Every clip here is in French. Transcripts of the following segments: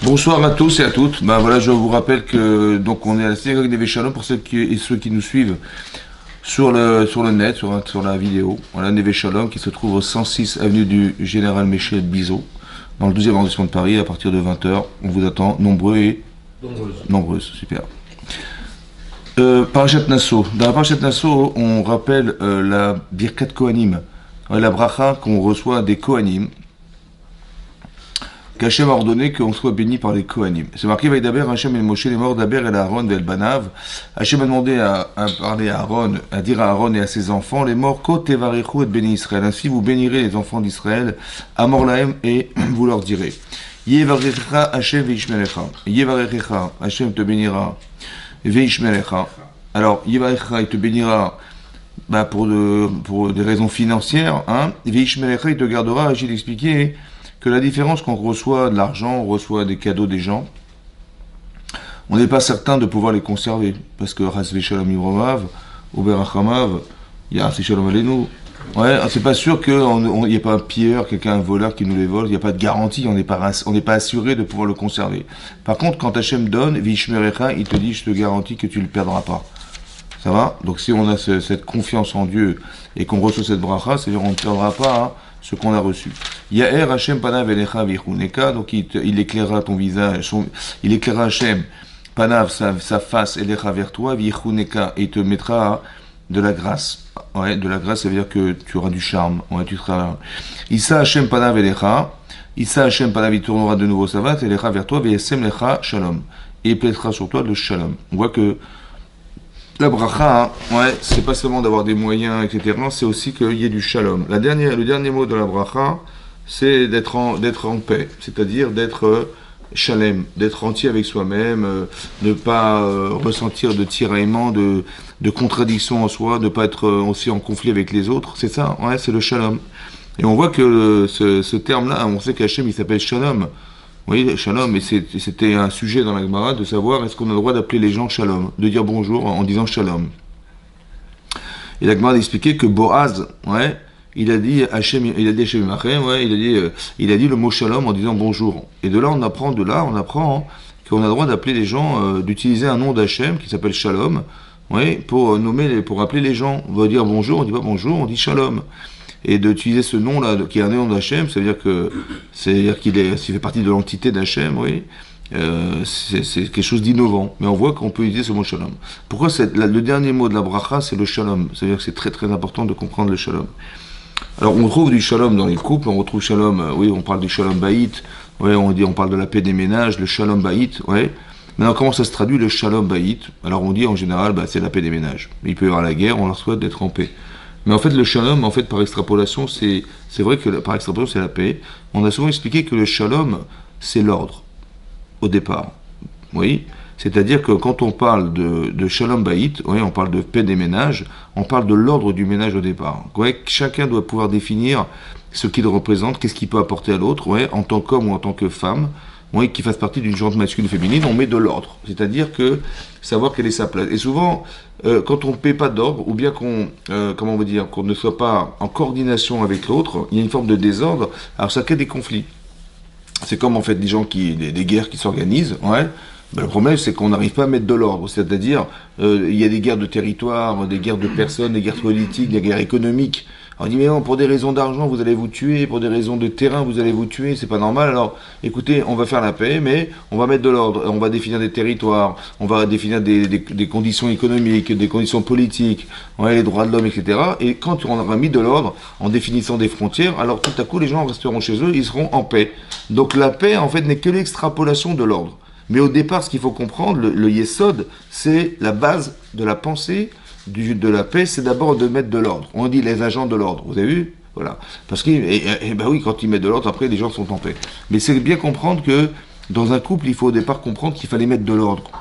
Bonsoir à tous et à toutes. Ben voilà, je vous rappelle que donc on est à la synagogue des Shalom pour ceux qui nous suivent sur le net, sur la vidéo. Voilà, Neve Shalom qui se trouve au 106 avenue du Général Michel Bizot, dans le 12e arrondissement de Paris, à partir de 20h. On vous attend nombreux et nombreuses. Super. Parashat Nassau. Dans la Parashat Nassau, on rappelle la Birkat Kohanim, la bracha qu'on reçoit des Kohanim, qu'Hachem a ordonné qu'on soit béni par les Kohanim. C'est marqué Vaïdaber, Hachem et Moshe, les morts d'Aber et Aaron et Banav. Hachem a demandé à parler à Aaron, à dire à Aaron et à ses enfants, les morts, Kot Tevarechu et béni Israël. Ainsi vous bénirez les enfants d'Israël, Amor Lahem, et vous leur direz, Yevarecha Hachem veishmerecha. Yevarecha, Hachem te bénira, veishmerecha. Alors, Yevarecha, il te bénira pour des raisons financières, hein. Veishmerecha, il te gardera, j'ai expliqué que la différence qu'on reçoit de l'argent, on reçoit des cadeaux des gens, on n'est pas certain de pouvoir les conserver. Parce que Ras Veshalom Yivromav, ou Berachamav, il y a Ras Shalom Aleinu. Ouais, c'est pas sûr qu'il n'y ait pas un pilleur, quelqu'un, un voleur qui nous les vole, il n'y a pas de garantie, on n'est pas assuré de pouvoir le conserver. Par contre, quand Hachem donne, Vishmerecha, il te dit, je te garantis que tu ne le perdras pas. Ça va? Donc si on a cette confiance en Dieu et qu'on reçoit cette bracha, c'est-à-dire qu'on ne perdra pas ce qu'on a reçu. Yaher Hashem Panav Elecha Vichuneka, donc il éclairera ton visage, il éclairera Hashem Panav, sa face, Elecha vers toi, Vichuneka, et te mettra de la grâce. Ouais, de la grâce, ça veut dire que tu auras du charme. Ouais, tu seras. Issa Hashem Panav Elecha, Issa Hashem Panav, il tournera de nouveau sa face, Elecha vers toi, V'yesem Lecha Shalom, et il plaidera sur toi le Shalom. On voit que la bracha, ouais, c'est pas seulement d'avoir des moyens, etc., c'est aussi qu'il y ait du shalom. Le dernier mot de la bracha, c'est d'être en paix, c'est-à-dire d'être shalem, d'être entier avec soi-même, ne pas ressentir de tiraillement, de contradiction en soi, de ne pas être aussi en conflit avec les autres, c'est ça, ouais, c'est le shalom. Et on voit que ce terme-là, on sait qu'Hachem, il s'appelle shalom. Oui, shalom, et c'était un sujet dans la Gemara de savoir est-ce qu'on a le droit d'appeler les gens shalom, de dire bonjour en disant shalom. Et la Gemara a expliqué que Boaz, ouais, il a dit Hashem Machem, ouais, il a dit le mot shalom en disant bonjour. Et de là on apprend qu'on a le droit d'appeler les gens, d'utiliser un nom d'Hachem qui s'appelle shalom, ouais, pour appeler les gens. On va dire bonjour, on dit pas bonjour, on dit shalom. Et d'utiliser ce nom-là, qui est un nom d'Hachem, c'est-à-dire qu'il fait partie de l'entité d'Hachem, oui, c'est quelque chose d'innovant. Mais on voit qu'on peut utiliser ce mot shalom. Pourquoi le dernier mot de la bracha, c'est le shalom? C'est-à-dire que c'est très très important de comprendre le shalom. Alors on trouve du shalom dans les couples, on retrouve shalom, oui, on parle du shalom baït, ouais, on parle de la paix des ménages, le shalom baït, ouais. Maintenant, comment ça se traduit le shalom baït? Alors on dit en général, c'est la paix des ménages. Il peut y avoir la guerre, on leur souhaite d'être en paix. Mais en fait, le shalom, par extrapolation, c'est vrai que par extrapolation, c'est la paix. On a souvent expliqué que le shalom, c'est l'ordre, au départ. Oui, c'est-à-dire que quand on parle de shalom baït, oui, on parle de paix des ménages, on parle de l'ordre du ménage au départ. Ouais, chacun doit pouvoir définir ce qu'il représente, qu'est-ce qu'il peut apporter à l'autre, ouais, en tant qu'homme ou en tant que femme. Oui, qui fasse partie d'une genre masculine ou féminine, on met de l'ordre. C'est-à-dire que savoir quelle est sa place. Et souvent, quand on ne paie pas d'ordre, ou bien qu'on ne soit pas en coordination avec l'autre, il y a une forme de désordre, alors ça crée des conflits. C'est comme en fait des guerres qui s'organisent, ouais. Le problème, c'est qu'on n'arrive pas à mettre de l'ordre. C'est-à-dire, il y a des guerres de territoire, des guerres de personnes, des guerres politiques, des guerres économiques. On dit, mais non, pour des raisons d'argent, vous allez vous tuer, pour des raisons de terrain, vous allez vous tuer, c'est pas normal. Alors, écoutez, on va faire la paix, mais on va mettre de l'ordre, on va définir des territoires, on va définir des conditions économiques, des conditions politiques, ouais, les droits de l'homme, etc. Et quand on aura mis de l'ordre, en définissant des frontières, alors tout à coup, les gens resteront chez eux, ils seront en paix. Donc la paix, en fait, n'est que l'extrapolation de l'ordre. Mais au départ, ce qu'il faut comprendre, le yesod, c'est la base de la pensée, de la paix, c'est d'abord de mettre de l'ordre. On dit les agents de l'ordre, vous avez vu? Voilà. Parce que, oui, quand ils mettent de l'ordre, après les gens sont en paix. Mais c'est bien comprendre que dans un couple, il faut au départ comprendre qu'il fallait mettre de l'ordre.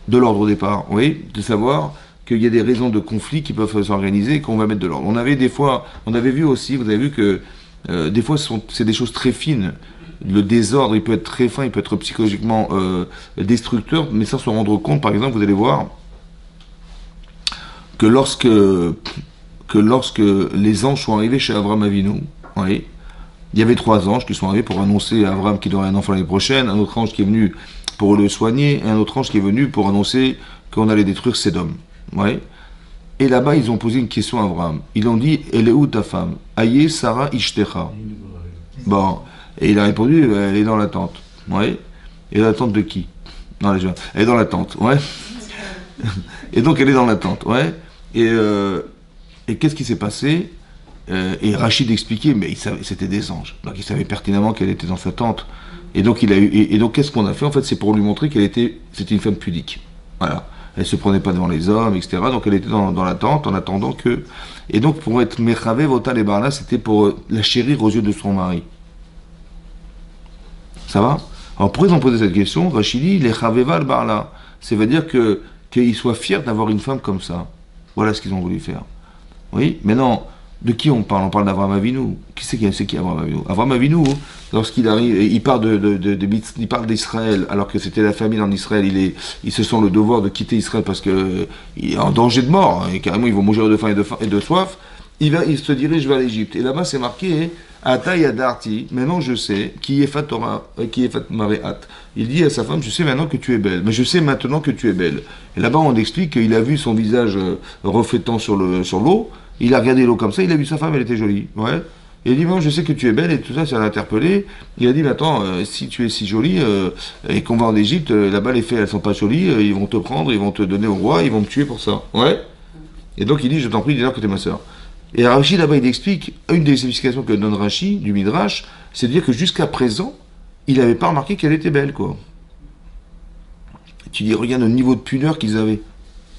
De l'ordre au départ, oui, de savoir qu'il y a des raisons de conflit qui peuvent s'organiser et qu'on va mettre de l'ordre. On avait vu aussi, vous avez vu que des fois c'est des choses très fines. Le désordre, il peut être très fin, il peut être psychologiquement destructeur, mais sans se rendre compte, par exemple, vous allez voir que lorsque les anges sont arrivés chez Abraham Avinu, oui, Il y avait 3 anges qui sont arrivés pour annoncer à Abraham qu'il aurait un enfant l'année prochaine, un autre ange qui est venu pour le soigner, et un autre ange qui est venu pour annoncer qu'on allait détruire Sédom. Ouais. Et là-bas, ils ont posé une question à Abraham. Ils ont dit, elle est où ta femme? Aïe Sarah Ishtecha. Bon. Et il a répondu, elle est dans la tente. Ouais. Et dans la tente de qui? Non, elle est dans la tente. Ouais. Et donc, elle est dans la tente. Ouais. Et qu'est-ce qui s'est passé? Et Rachid expliquait, mais c'était des anges. Donc, il savait pertinemment qu'elle était dans sa tente. Et donc, donc qu'est-ce qu'on a fait? En fait, c'est pour lui montrer c'était une femme pudique. Voilà. Elle se prenait pas devant les hommes, etc. Donc elle était dans la tente en attendant que... Et donc pour être Mechavé, Votal et Barla, c'était pour la chérir aux yeux de son mari. Ça va? Alors pour ils ont posé cette question, Rachidi, les Chavéval Barla. Ça veut dire qu'ils soient fiers d'avoir une femme comme ça. Voilà ce qu'ils ont voulu faire. Oui, mais non, de qui on parle? On parle d'Avraham Avinu. Qui c'est qui Avraham Avinu? Avraham Avinu, lorsqu'il arrive, il parle d'Israël, alors que c'était la famine en Israël, il se sent le devoir de quitter Israël parce qu'il est en danger de mort, et carrément ils vont mourir de faim et de soif. Il se dirige vers l'Égypte. Et là-bas c'est marqué, Ata Yadarti, maintenant je sais, qui est Fatora, qui est Fatmareat. Il dit à sa femme, je sais maintenant que tu es belle, mais je sais maintenant que tu es belle. Et là-bas on explique qu'il a vu son visage reflétant sur l'eau, il a regardé l'eau comme ça, il a vu sa femme, elle était jolie. Ouais. Et il dit, bon, je sais que tu es belle, et tout ça, ça l'a interpellé. Il a dit, mais attends, si tu es si jolie, et qu'on va en Égypte, là-bas les fées, elles sont pas jolies, ils vont te prendre, ils vont te donner au roi, ils vont me tuer pour ça. Ouais. Et donc il dit, je t'en prie, dis-leur que tu es ma sœur. Et Rashi, là-bas, il explique, une des explications que donne Rashi, du Midrash, c'est de dire que jusqu'à présent, il n'avait pas remarqué qu'elle était belle, quoi. Et tu dis, regarde le niveau de pudeur qu'ils avaient.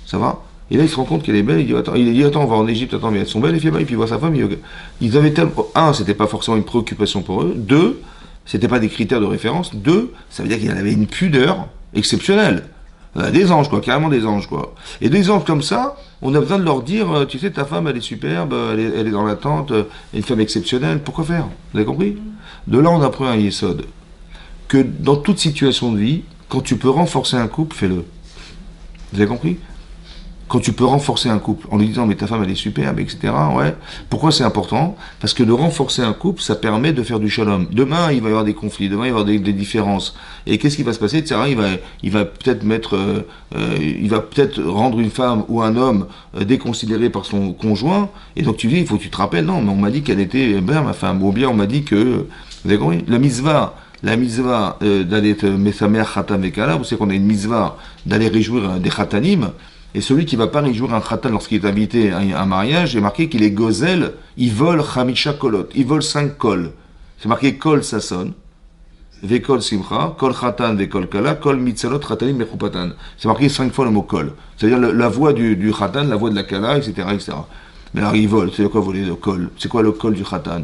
Ça va? Et là, il se rend compte qu'elle est belle, il dit, attends, on va en Égypte, attends, mais elles sont belles, les filles, et puis il voit sa femme, ils avaient tellement... Un, c'était pas forcément une préoccupation pour eux. Deux, c'était pas des critères de référence. Deux, ça veut dire qu'il avait une pudeur exceptionnelle. Des anges, quoi, carrément des anges, quoi. Et des anges comme ça, on a besoin de leur dire, tu sais, ta femme, elle est superbe, elle est dans la tente, une femme exceptionnelle, pourquoi faire? Vous avez compris? De là, on apprend un yesod. Que dans toute situation de vie, quand tu peux renforcer un couple, fais-le. Vous avez compris? Quand tu peux renforcer un couple en lui disant mais ta femme elle est superbe, etc. Ouais. Pourquoi c'est important? Parce que de renforcer un couple, ça permet de faire du shalom. Demain, il va y avoir des conflits, demain, il va y avoir des différences. Et qu'est-ce qui va se passer? Etc. Il va peut-être il va peut-être rendre une femme ou un homme déconsidéré par son conjoint. Et donc tu dis, il faut que tu te rappelles, non, mais on m'a dit qu'elle était bien ma femme. Ou bien on m'a dit que, vous avez compris? La mitzvah d'aller mesamer khatan vekala, vous savez qu'on a une mitzvah d'aller réjouir des khatanim. Et celui qui ne va pas réjouir un khatan lorsqu'il est invité à un mariage, est marqué qu'il est gozel, il vole chamisha kolot, il vole 5 kols. C'est marqué kol sasson, vekol simcha, kol khatan vekol kala, kol mitzalot khatanim mechupatan. C'est marqué 5 fois le mot kol. C'est-à-dire la voix du khatan, la voix de la kala, etc., etc. Mais alors il vole, c'est quoi voler le kol? C'est quoi le kol du khatan?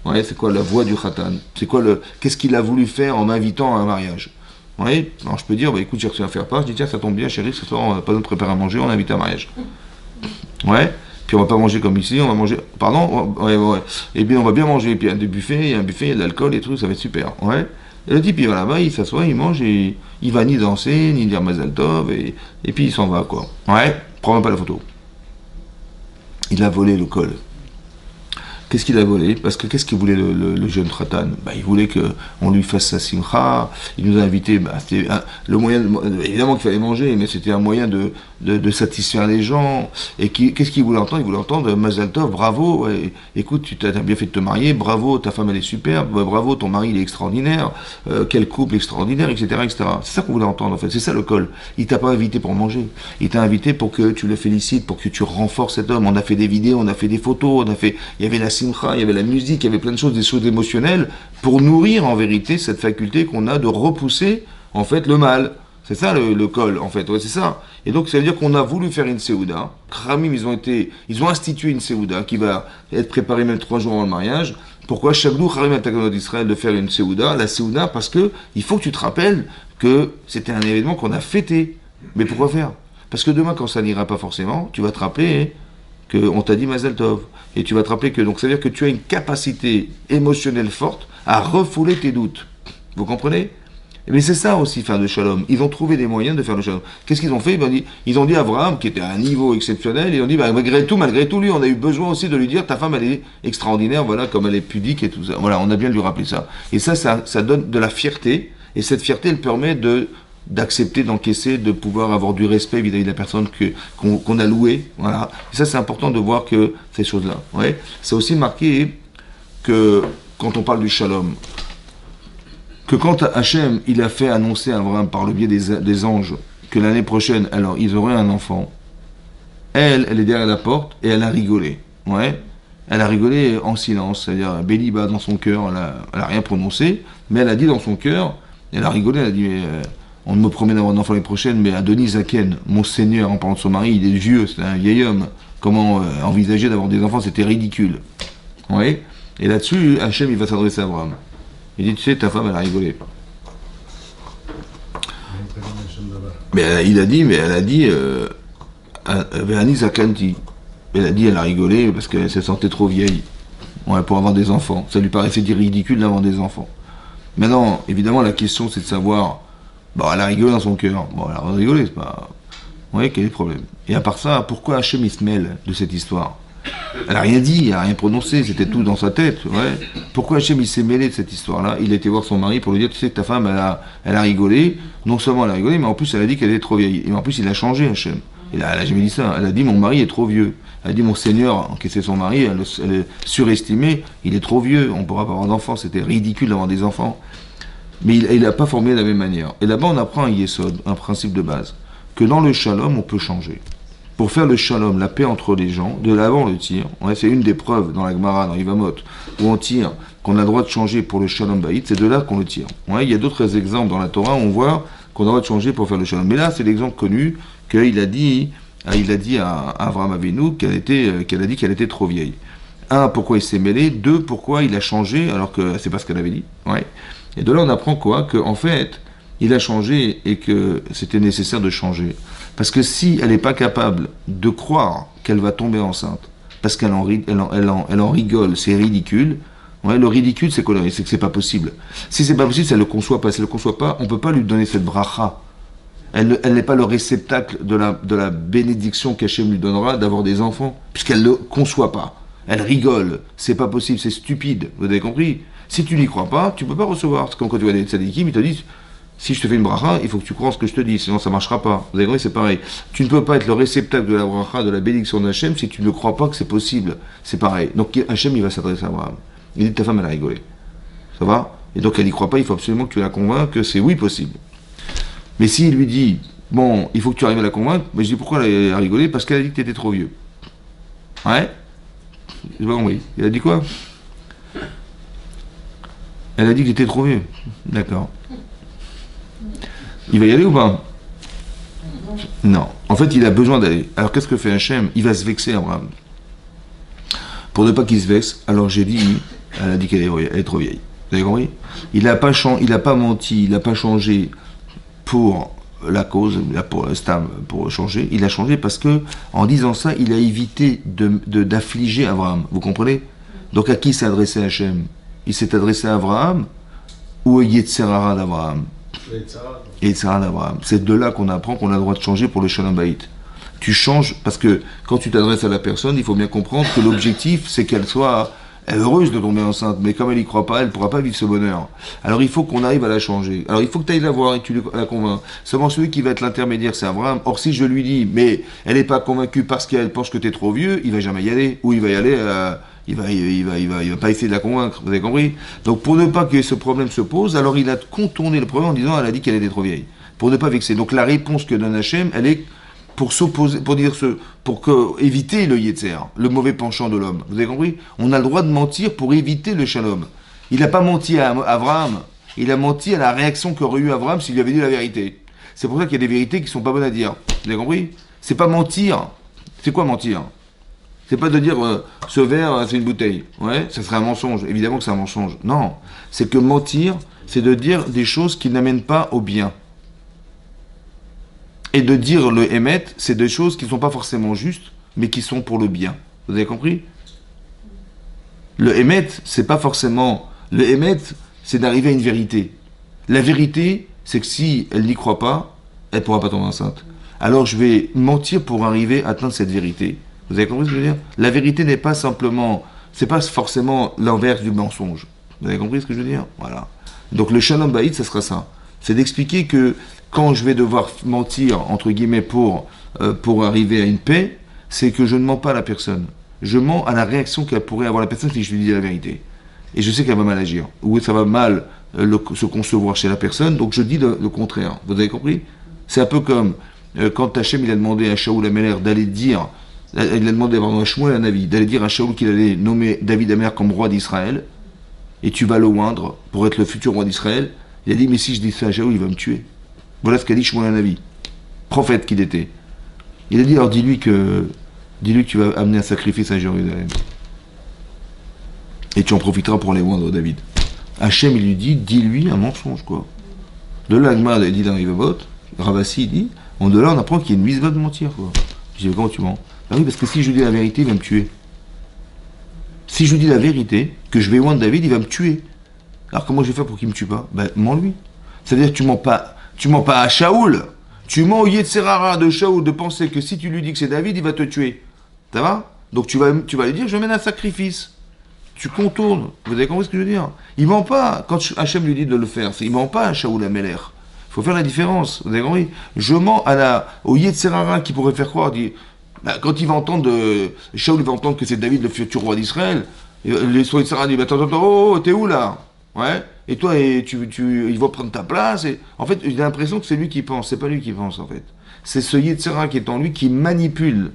Ouais, c'est quoi la voix du khatan? C'est quoi qu'est-ce qu'il a voulu faire en m'invitant à un mariage? Oui, alors je peux dire, bah écoute, j'ai reçu à faire part, je dis tiens, ça tombe bien, chérie, ce soir on va pas nous préparer à manger, on a invité à un mariage. Ouais, puis on va pas manger comme ici, on va manger. Pardon? Ouais. Et bien on va bien manger, et puis il y a des buffets, il y a un buffet, il y a de l'alcool et tout, ça va être super. Ouais. Et le type il va là-bas, il s'assoit, il mange, et il va ni danser, ni dire Mazal Tov, et puis il s'en va, quoi. Ouais, prends même pas la photo. Il a volé le col. Qu'est-ce qu'il a volé? Parce que qu'est-ce qu'il voulait le jeune Khatan? Il voulait qu'on lui fasse sa simcha. Il nous a invités. C'était le moyen, évidemment qu'il fallait manger, mais c'était un moyen de satisfaire les gens. Et qu'est-ce qu'il voulait entendre? Il voulait entendre Mazal Tov, bravo. Écoute, tu t'as bien fait de te marier, bravo, ta femme elle est superbe, bravo, ton mari il est extraordinaire, quel couple extraordinaire, etc., etc. C'est ça qu'on voulait entendre en fait. C'est ça le col. Il t'a pas invité pour manger. Il t'a invité pour que tu le félicites, pour que tu renforces cet homme. On a fait des vidéos, on a fait des photos, il y avait la simcha, il y avait la musique, il y avait plein de choses, des choses émotionnelles, pour nourrir en vérité cette faculté qu'on a de repousser en fait le mal. C'est ça le col en fait, ouais c'est ça. Et donc ça veut dire qu'on a voulu faire une séouda. Kramim ils ont institué une séouda qui va être préparée même 3 jours avant le mariage. Pourquoi Chagdou Kharim Atakanot d'Israël de faire une séouda? La séouda parce que il faut que tu te rappelles que c'était un événement qu'on a fêté. Mais pourquoi faire? Parce que demain quand ça n'ira pas forcément, tu vas te rappeler qu'on t'a dit Mazal Tov. Et tu vas te rappeler que, donc ça veut dire que tu as une capacité émotionnelle forte à refouler tes doutes. Vous comprenez? Mais c'est ça aussi, faire le shalom. Ils ont trouvé des moyens de faire le shalom. Qu'est-ce qu'ils ont fait? Ils ont dit à Abraham, qui était à un niveau exceptionnel, ils ont dit, malgré tout, lui, on a eu besoin aussi de lui dire, ta femme, elle est extraordinaire, voilà, comme elle est pudique et tout ça. Voilà, on a bien lui rappeler ça. Et ça donne de la fierté, et cette fierté, elle permet d'accepter, d'encaisser, de pouvoir avoir du respect vis-à-vis de la personne qu'on a louée. Voilà. Et ça, c'est important de voir que ces choses-là. Ouais. C'est aussi marqué que, quand on parle du shalom, que quand Hachem, il a fait annoncer à Abraham par le biais des anges que l'année prochaine, alors ils auraient un enfant, elle est derrière la porte et elle a rigolé. Ouais. Elle a rigolé en silence, c'est-à-dire Béliba dans son cœur, elle a rien prononcé, mais elle a dit dans son cœur, elle a rigolé, elle a dit on me promet d'avoir un enfant l'année prochaine, mais Adonis Zaken, mon Seigneur, en parlant de son mari, il est vieux, c'est un vieil homme. Comment envisager d'avoir des enfants, c'était ridicule. Ouais. Et là-dessus, Hachem, il va s'adresser à Abraham. Il dit, tu sais, ta femme, elle a rigolé. Mais elle a dit, Véani Zakanti. Elle a dit, elle a rigolé parce qu'elle se sentait trop vieille. Ouais, pour avoir des enfants. Ça lui paraissait dire ridicule d'avoir des enfants. Maintenant, évidemment, la question, c'est de savoir, elle a rigolé dans son cœur. Bon, elle a rigolé, c'est pas... Ouais, quel est le problème? Et à part ça, pourquoi Hachem, il se mêle de cette histoire? Elle n'a rien dit, elle n'a rien prononcé, c'était tout dans sa tête. Ouais. Pourquoi Hachem il s'est mêlé de cette histoire-là? Il a été voir son mari pour lui dire, tu sais que ta femme, elle a rigolé. Non seulement elle a rigolé, mais en plus elle a dit qu'elle était trop vieille. Et en plus il a changé Hachem. Elle a jamais dit ça. Elle a dit, mon mari est trop vieux. Elle a dit, mon Seigneur, qui c'est son mari, elle est surestimée, il est trop vieux, on ne pourra pas avoir d'enfants, c'était ridicule d'avoir des enfants. Mais il n'a pas formulé de la même manière. Et là-bas on apprend un yesod, un principe de base, que dans le shalom on peut changer. Pour faire le shalom, la paix entre les gens, de l'avant le tir, ouais, c'est une des preuves dans la Gemara, dans Yivamot, où on tire, qu'on a le droit de changer pour le shalom baït, c'est de là qu'on le tire. Ouais, il y a d'autres exemples dans la Torah où on voit qu'on a le droit de changer pour faire le shalom. Mais là, c'est l'exemple connu qu'il a dit à Avraham Avinu qu'elle a dit qu'elle était trop vieille. Un, pourquoi il s'est mêlé. Deux, pourquoi il a changé alors que c'est pas ce qu'elle avait dit. Ouais. Et de là, on apprend quoi? Qu'en fait, il a changé et que c'était nécessaire de changer. Parce que si elle n'est pas capable de croire qu'elle va tomber enceinte, parce qu'elle en rigole, c'est ridicule. Ouais, le ridicule, c'est quoi? C'est que c'est pas possible. Si c'est pas possible, ça ne le conçoit pas. Si elle ne le conçoit pas, on ne peut pas lui donner cette bracha. Elle n'est pas le réceptacle de la bénédiction qu'Hachem lui donnera d'avoir des enfants, puisqu'elle ne le conçoit pas. Elle rigole, c'est pas possible, c'est stupide. Vous avez compris? Si tu n'y crois pas, tu ne peux pas recevoir. C'est comme quand tu vois des tzadikim, ils te disent, si je te fais une bracha, il faut que tu crois en ce que je te dis, sinon ça ne marchera pas. Vous avez compris, c'est pareil. Tu ne peux pas être le réceptacle de la bracha, de la bénédiction d'Hachem, si tu ne crois pas que c'est possible. C'est pareil. Donc Hachem, il va s'adresser à Abraham. Il dit, ta femme, elle a rigolé. Ça va? Et donc elle n'y croit pas, il faut absolument que tu la convainques que c'est oui possible. Mais s'il lui dit, bon, il faut que tu arrives à la convaincre, mais je dis, pourquoi elle a rigolé? Parce qu'elle a dit que tu étais trop vieux. Ouais? Je pas compris. Il a dit quoi? Elle a dit que tu étais trop vieux. D'accord. Il va y aller ou pas? Non. En fait, il a besoin d'aller. Alors, qu'est-ce que fait Hachem? Il va se vexer, Abraham. Pour ne pas qu'il se vexe, alors j'ai dit, elle a dit qu'elle est trop vieille. Vous avez compris? Il n'a pas menti, il n'a pas changé pour la cause, pour le stam, pour changer. Il a changé parce que, en disant ça, il a évité d'affliger Abraham. Vous comprenez? Donc, à qui s'est adressé Hachem? Il s'est adressé à Abraham ou au Yetzerara d'Abraham? Et Sarah d'Abraham. C'est de là qu'on apprend qu'on a le droit de changer pour le Shalom Bayit. Tu changes parce que quand tu t'adresses à la personne, il faut bien comprendre que l'objectif, c'est qu'elle soit heureuse de tomber enceinte. Mais comme elle n'y croit pas, elle ne pourra pas vivre ce bonheur. Alors il faut qu'on arrive à la changer. Alors il faut que tu ailles la voir et que tu la convaincs. Seulement celui qui va être l'intermédiaire, c'est Abraham. Or si je lui dis, mais elle n'est pas convaincue parce qu'elle pense que tu es trop vieux, il va jamais y aller. Ou il va y aller... Il va pas essayer de la convaincre, vous avez compris? Donc pour ne pas que ce problème se pose, alors il a contourné le problème en disant elle a dit qu'elle était trop vieille. Pour ne pas vexer. Donc la réponse que donne Hachem, elle est pour s'opposer, éviter le Yetzer, le mauvais penchant de l'homme. Vous avez compris? On a le droit de mentir pour éviter le shalom. Il n'a pas menti à Abraham, il a menti à la réaction qu'aurait eu Abraham s'il lui avait dit la vérité. C'est pour ça qu'il y a des vérités qui ne sont pas bonnes à dire. Vous avez compris? C'est pas mentir. C'est quoi mentir? C'est pas de dire ce verre c'est une bouteille. Ouais, ça serait un mensonge. Évidemment que c'est un mensonge. Non, c'est que mentir, c'est de dire des choses qui n'amènent pas au bien. Et de dire le émet, c'est des choses qui ne sont pas forcément justes, mais qui sont pour le bien. Vous avez compris? Le émet, c'est pas forcément... Le émet, c'est d'arriver à une vérité. La vérité, c'est que si elle n'y croit pas, elle ne pourra pas tomber enceinte. Alors je vais mentir pour arriver à atteindre cette vérité. Vous avez compris ce que je veux dire? La vérité n'est pas simplement, c'est pas forcément l'inverse du mensonge. Vous avez compris ce que je veux dire? Voilà. Donc le shalom baït, ça sera ça. C'est d'expliquer que quand je vais devoir mentir, entre guillemets, pour arriver à une paix, c'est que je ne mens pas à la personne. Je mens à la réaction qu'elle pourrait avoir la personne si je lui dis la vérité. Et je sais qu'elle va mal agir. Ou ça va mal se concevoir chez la personne, donc je dis le contraire. Vous avez compris? C'est un peu comme quand Hachem il a demandé à Shaoul Améler d'aller dire, il a demandé à Shmuel un avis, d'aller dire à Shaoul qu'il allait nommer David Améler comme roi d'Israël, et tu vas le oindre pour être le futur roi d'Israël. Il a dit, mais si je dis ça à Shaoul, il va me tuer. Voilà ce qu'a dit Shmuel un avis. Prophète qu'il était. Il a dit, alors dis-lui que tu vas amener un sacrifice à Jérusalem. Et tu en profiteras pour les oindre, David. Hachem, il lui dit, dis-lui un mensonge, quoi. De là, Agmad a dit dans Rivavot, Ravassi dit, de là, on apprend qu'il y a une mitzvah de mentir, quoi. Je dis, comment tu mens? Ah oui, parce que si je lui dis la vérité, il va me tuer. Si je lui dis la vérité, que je vais oindre David, il va me tuer. Alors comment je vais faire pour qu'il me tue pas? Ben, mens-lui. C'est-à-dire que tu mens pas à Shaoul. Tu mens au Yetzerara de Shaoul de penser que si tu lui dis que c'est David, il va te tuer. Ça va? Donc tu vas lui dire, je mène un sacrifice. Tu contournes. Vous avez compris ce que je veux dire? Il ment pas quand Hachem lui dit de le faire. Il ment pas à Shaoul Améler. Il faut faire la différence. Vous avez compris? Je mens au Yetzerara qui pourrait faire croire, quand il va entendre, Shaoul va entendre que c'est David le futur roi d'Israël, les Yetzerara disent, attends, oh, t'es où là? Ouais. Et toi, il va prendre ta place. Et... En fait, j'ai l'impression que c'est lui qui pense. C'est pas lui qui pense, en fait. C'est ce Yetzera qui est en lui qui manipule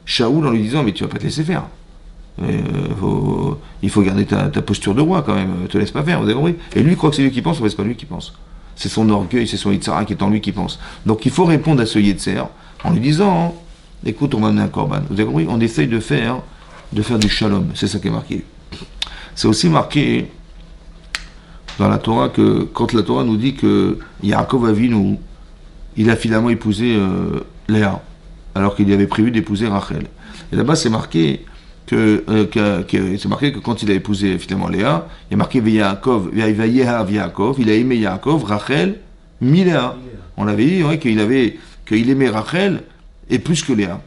Shaoul en lui disant, mais tu vas pas te laisser faire. Il faut garder ta posture de roi, quand même. Te laisse pas faire, vous avez compris? Et lui, il croit que c'est lui qui pense, mais c'est pas lui qui pense. C'est son orgueil, c'est son Yetzera qui est en lui qui pense. Donc, il faut répondre à ce Yetzer en lui disant, écoute, on va amener un korban. Vous avez compris? On essaye de faire du shalom. C'est ça qui est marqué. C'est aussi marqué dans la Torah que quand la Torah nous dit que Yaakov Avinu, il a finalement épousé Léa, alors qu'il y avait prévu d'épouser Rachel. Et là-bas, c'est marqué que quand il a épousé finalement Léa, il y a marqué Yaakov, Yaakov, il a aimé Yaakov, Rachel, Léa. On l'avait dit, ouais, qu'il aimait Rachel et plus que Léa.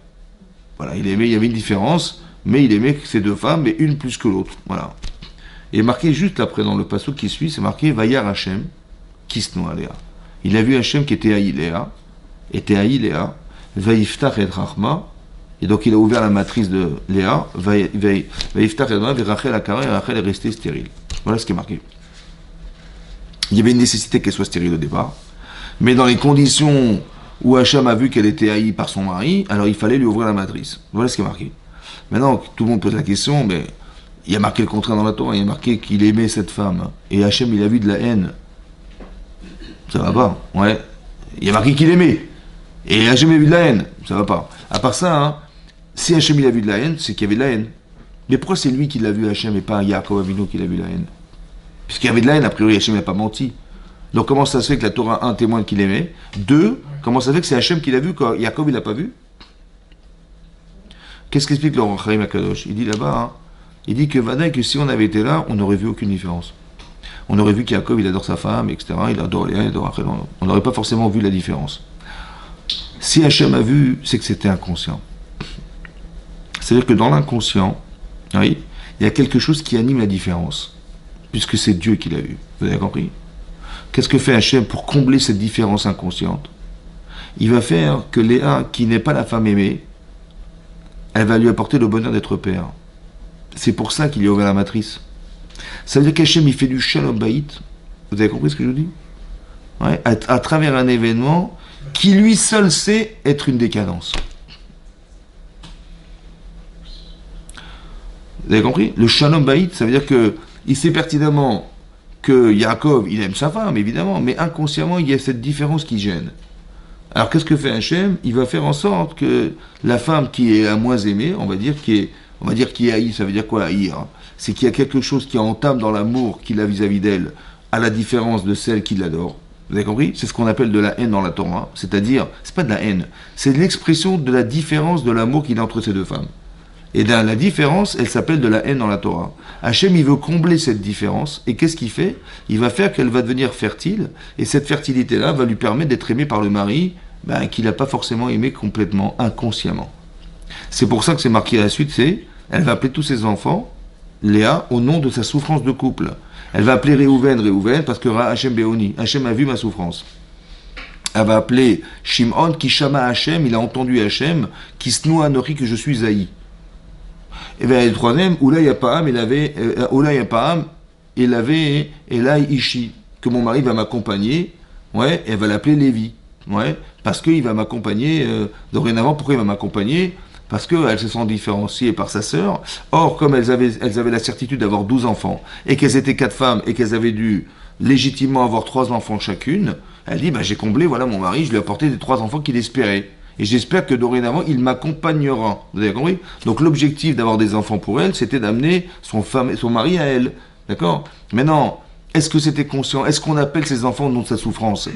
Voilà, il y avait une différence, mais il aimait ces deux femmes, mais une plus que l'autre. Voilà. Et marqué juste après dans le passage qui suit, c'est marqué Vayar Hashem, Kisnoa Léa. Il a vu Hashem qui était haï Léa, Vayiftach et Rachma, et donc il a ouvert la matrice de Léa, Vayiftach et Rachma, et Rachel a carré, et Rachel est restée stérile. Voilà ce qui est marqué. Il y avait une nécessité qu'elle soit stérile au départ, mais dans les conditions où Hashem a vu qu'elle était haïe par son mari, alors il fallait lui ouvrir la matrice. Voilà ce qui est marqué. Maintenant, tout le monde pose la question, mais il y a marqué le contraire dans la Torah, il y a marqué qu'il aimait cette femme. Et Hachem, il a vu de la haine. Ça va pas, ouais. Il y a marqué qu'il aimait. Et Hachem a vu de la haine. Ça va pas. À part ça, hein, si Hachem il a vu de la haine, c'est qu'il y avait de la haine. Mais pourquoi c'est lui qui l'a vu, Hachem, et pas Yaakov Avinu qui l'a vu la haine? Puisqu'il y avait de la haine, a priori, Hachem n'a pas menti. Donc comment ça se fait que la Torah 1 témoigne qu'il aimait? 2, comment ça se fait que c'est Hachem qui l'a vu quand Yaakov il l'a pas vu? Qu'est-ce qu'explique le Chaim Akadosh? Il dit là-bas, hein, il dit que Vadaï, que si on avait été là, on n'aurait vu aucune différence. On aurait vu qu'Yaakov, il adore sa femme, etc. Il adore Léa, il adore Rachel. On n'aurait pas forcément vu la différence. Si Hachem a vu, c'est que c'était inconscient. C'est-à-dire que dans l'inconscient, oui, il y a quelque chose qui anime la différence. Puisque c'est Dieu qui l'a vu. Vous avez compris? Qu'est-ce que fait Hachem pour combler cette différence inconsciente? Il va faire que Léa, qui n'est pas la femme aimée, elle va lui apporter le bonheur d'être père. C'est pour ça qu'il lui a ouvert la matrice. Ça veut dire qu'Hachem, il fait du shalom baït. Vous avez compris ce que je dis? Ouais, à travers un événement qui lui seul sait être une décadence. Vous avez compris? Le shalom baït, ça veut dire que il sait pertinemment que Yaakov, il aime sa femme, évidemment, mais inconsciemment, il y a cette différence qui gêne. Alors qu'est-ce que fait Hachem? Il va faire en sorte que la femme qui est la moins aimée, on va dire qui est haïe, ça veut dire quoi haïr? C'est qu'il y a quelque chose qui entame dans l'amour qu'il a vis-à-vis d'elle, à la différence de celle qui l'adore. Vous avez compris? C'est ce qu'on appelle de la haine dans la Torah. C'est-à-dire, c'est pas de la haine, c'est l'expression de la différence de l'amour qu'il a entre ces deux femmes. Et là, la différence, elle s'appelle de la haine dans la Torah. Hachem, il veut combler cette différence. Et qu'est-ce qu'il fait? Il va faire qu'elle va devenir fertile. Et cette fertilité-là va lui permettre d'être aimée par le mari, qu'il n'a pas forcément aimé complètement, inconsciemment. C'est pour ça que c'est marqué à la suite, elle va appeler tous ses enfants, Léa, au nom de sa souffrance de couple. Elle va appeler Réhouven, parce que Hachem Béoni, Hachem a vu ma souffrance. Elle va appeler Shimon, qui Shama Hachem, il a entendu Hachem, qui Snoua Anori, que je suis haï. Et bien, le troisième, Oulay Yapaham, il avait Elai Ishi, que mon mari va m'accompagner, et elle va l'appeler Lévi, parce qu'il va m'accompagner, dorénavant, pourquoi il va m'accompagner? Parce qu'elles se sont différenciées par sa sœur. Or, comme elles avaient la certitude d'avoir 12 enfants, et qu'elles étaient 4 femmes, et qu'elles avaient dû légitimement avoir 3 enfants chacune, elle dit, j'ai comblé, voilà mon mari, je lui ai apporté les 3 enfants qu'il espérait. Et j'espère que dorénavant, il m'accompagnera. Vous avez compris? Donc l'objectif d'avoir des enfants pour elle, c'était d'amener son mari à elle. D'accord? Maintenant, est-ce que c'était conscient? Est-ce qu'on appelle ces enfants au nom de sa souffrance?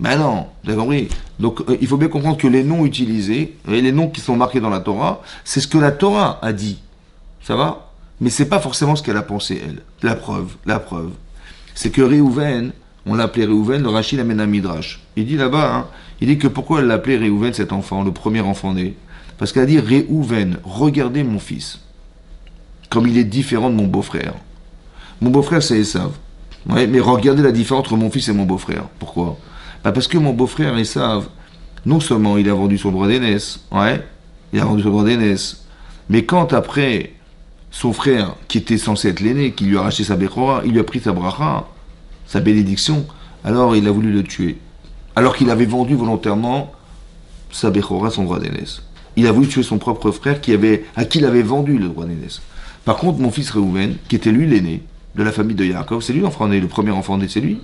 Non, vous avez compris? Donc il faut bien comprendre que les noms utilisés, et les noms qui sont marqués dans la Torah, c'est ce que la Torah a dit. Ça va? Mais c'est pas forcément ce qu'elle a pensé, elle. La preuve. C'est que Réhouven, on l'appelait Réhouven, le Rachid l'amène à Midrash. Il dit là-bas, il dit que pourquoi elle l'appelait Réhouven, cet enfant, le premier enfant né? Parce qu'elle a dit Réhouven, regardez mon fils, comme il est différent de mon beau-frère. Mon beau-frère, c'est Esav. Mais regardez la différence entre mon fils et mon beau-frère. Pourquoi? Parce que mon beau-frère Esav, non seulement il a vendu son droit d'aînesse, mais quand après, son frère, qui était censé être l'aîné, qui lui a racheté sa Bechora, il lui a pris sa bracha, sa bénédiction, alors il a voulu le tuer. Alors qu'il avait vendu volontairement sa Bechora, son droit d'aînesse. Il a voulu tuer son propre frère à qui il avait vendu le droit d'aînesse. Par contre, mon fils Réhouven, qui était lui l'aîné de la famille de Yaakov, c'est lui l'enfant né, le premier enfant né, c'est lui.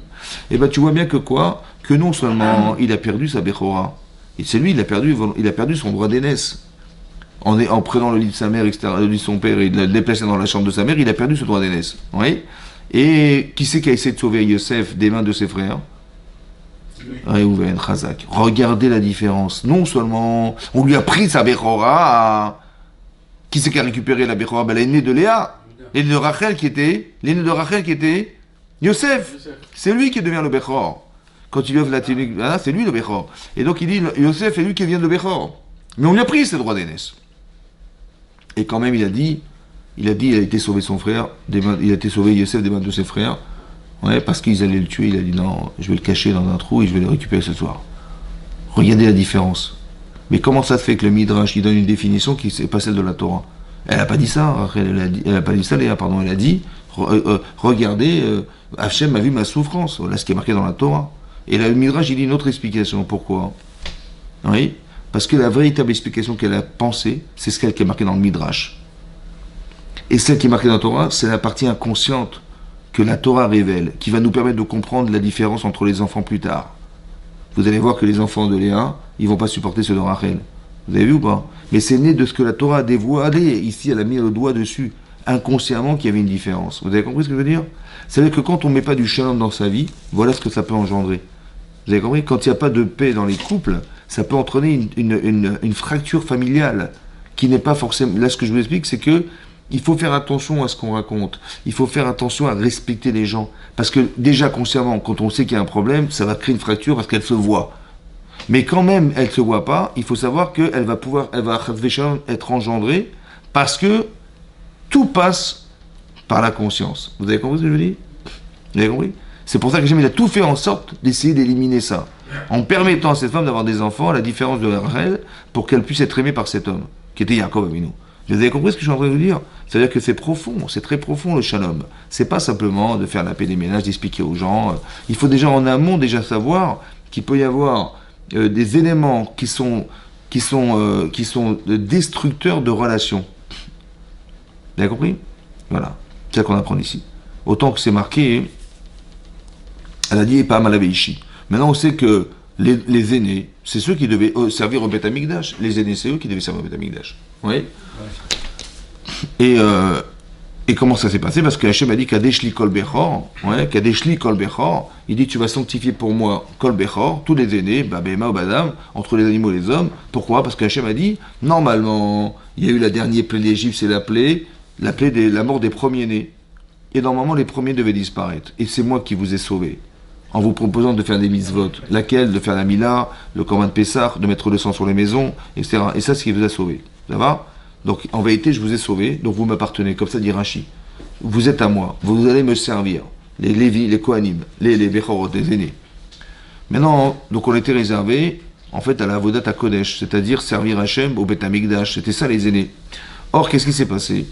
Et tu vois bien que quoi? Que non seulement il a perdu sa Bechora, et c'est lui, il a perdu son droit d'aînesse. En prenant le lit de sa mère, etc., le lit de son père, et le déplaçant dans la chambre de sa mère, il a perdu ce droit d'aînesse. Oui. Et qui c'est qui a essayé de sauver Yosef des mains de ses frères? Réhouven, Chazak. Regardez la différence. Non seulement on lui a pris sa Bechora, qui c'est qui a récupéré la Bechora? L'aîné de Léa, l'aîné de Rachel qui était Yosef. C'est lui qui devient le Bechor. Quand il lui offre la tunique, c'est lui le Bechor. Et donc il dit, Yosef, c'est lui qui vient de Bechor. Mais on lui a pris ses droits d'aînesse. Et quand même, il a été sauvé son frère, il a été sauvé Yosef des mains de ses frères, parce qu'ils allaient le tuer. Il a dit non, je vais le cacher dans un trou et je vais le récupérer ce soir. Regardez la différence. Mais comment ça se fait que le Midrash, il donne une définition qui n'est pas celle de la Torah? Elle n'a pas dit ça, elle n'a pas dit ça, Léa, pardon, elle a dit, regardez, Hachem a vu ma souffrance, voilà ce qui est marqué dans la Torah. Et là, le Midrash, il dit une autre explication. Pourquoi? Oui, parce que la véritable explication qu'elle a pensée, c'est ce qui est marqué dans le Midrash. Et celle qui est marquée dans la Torah, c'est la partie inconsciente que la Torah révèle, qui va nous permettre de comprendre la différence entre les enfants plus tard. Vous allez voir que les enfants de Léa, ils ne vont pas supporter ceux de Rachel. Vous avez vu ou pas? Mais c'est né de ce que la Torah a dévoilé. Ici, elle a mis le doigt dessus, inconsciemment, qu'il y avait une différence. Vous avez compris ce que je veux dire? C'est-à-dire que quand on ne met pas du shalom dans sa vie, voilà ce que ça peut engendrer. Vous avez compris? Quand il n'y a pas de paix dans les couples, ça peut entraîner une fracture familiale qui n'est pas forcément... Là, ce que je vous explique, c'est que il faut faire attention à ce qu'on raconte. Il faut faire attention à respecter les gens. Parce que déjà, consciemment, quand on sait qu'il y a un problème, ça va créer une fracture parce qu'elle se voit. Mais quand même, elle ne se voit pas, il faut savoir qu'elle va être engendrée parce que tout passe par la conscience. Vous avez compris ce que je veux dire? Vous avez compris? C'est pour ça que Hachem a tout fait en sorte d'essayer d'éliminer ça. En permettant à cette femme d'avoir des enfants, à la différence de Rachel, pour qu'elle puisse être aimée par cet homme, qui était Yaakov Avinu. Vous avez compris ce que je suis en train de vous dire? C'est-à-dire que c'est profond, c'est très profond le shalom. C'est pas simplement de faire la paix des ménages, d'expliquer aux gens. Il faut déjà en amont savoir qu'il peut y avoir des éléments qui sont destructeurs de relations. Vous avez compris? Voilà, c'est ça qu'on apprend ici. Autant que c'est marqué, elle a dit pas Malaveishi. Maintenant on sait que les aînés, c'est ceux qui devaient servir au Beth Amikdash. Les aînés, c'est eux qui devaient servir au Beth Amikdash. Oui. Et comment ça s'est passé? Parce que Hachem a dit Kadeshli Kol Bechor, Kadeshli Kol Bechor, il dit tu vas sanctifier pour moi Kol Bechor, tous les aînés, Babema ou Badam, entre les animaux et les hommes. Pourquoi? Parce que Hachem a dit normalement, il y a eu la dernière plaie d'Égypte, c'est la plaie de la mort des premiers-nés. Et normalement, les premiers devaient disparaître. Et c'est moi qui vous ai sauvés. En vous proposant de faire des mitzvot. Laquelle? De faire la Mila, le Corban de Pessah, de mettre le sang sur les maisons, etc. Et ça, c'est ce qui vous a sauvés. Ça va? Donc, en vérité, je vous ai sauvés, donc vous m'appartenez. Comme ça dit Rashi. Vous êtes à moi. Vous allez me servir. Les Lévi, les Kohanim, les Bechorot, les aînés. Maintenant, donc on était réservé, en fait, à la Avodat HaKodesh, c'est-à-dire servir Hachem au Beth Amikdash. C'était ça, les aînés. Or, qu'est-ce qui s'est passé?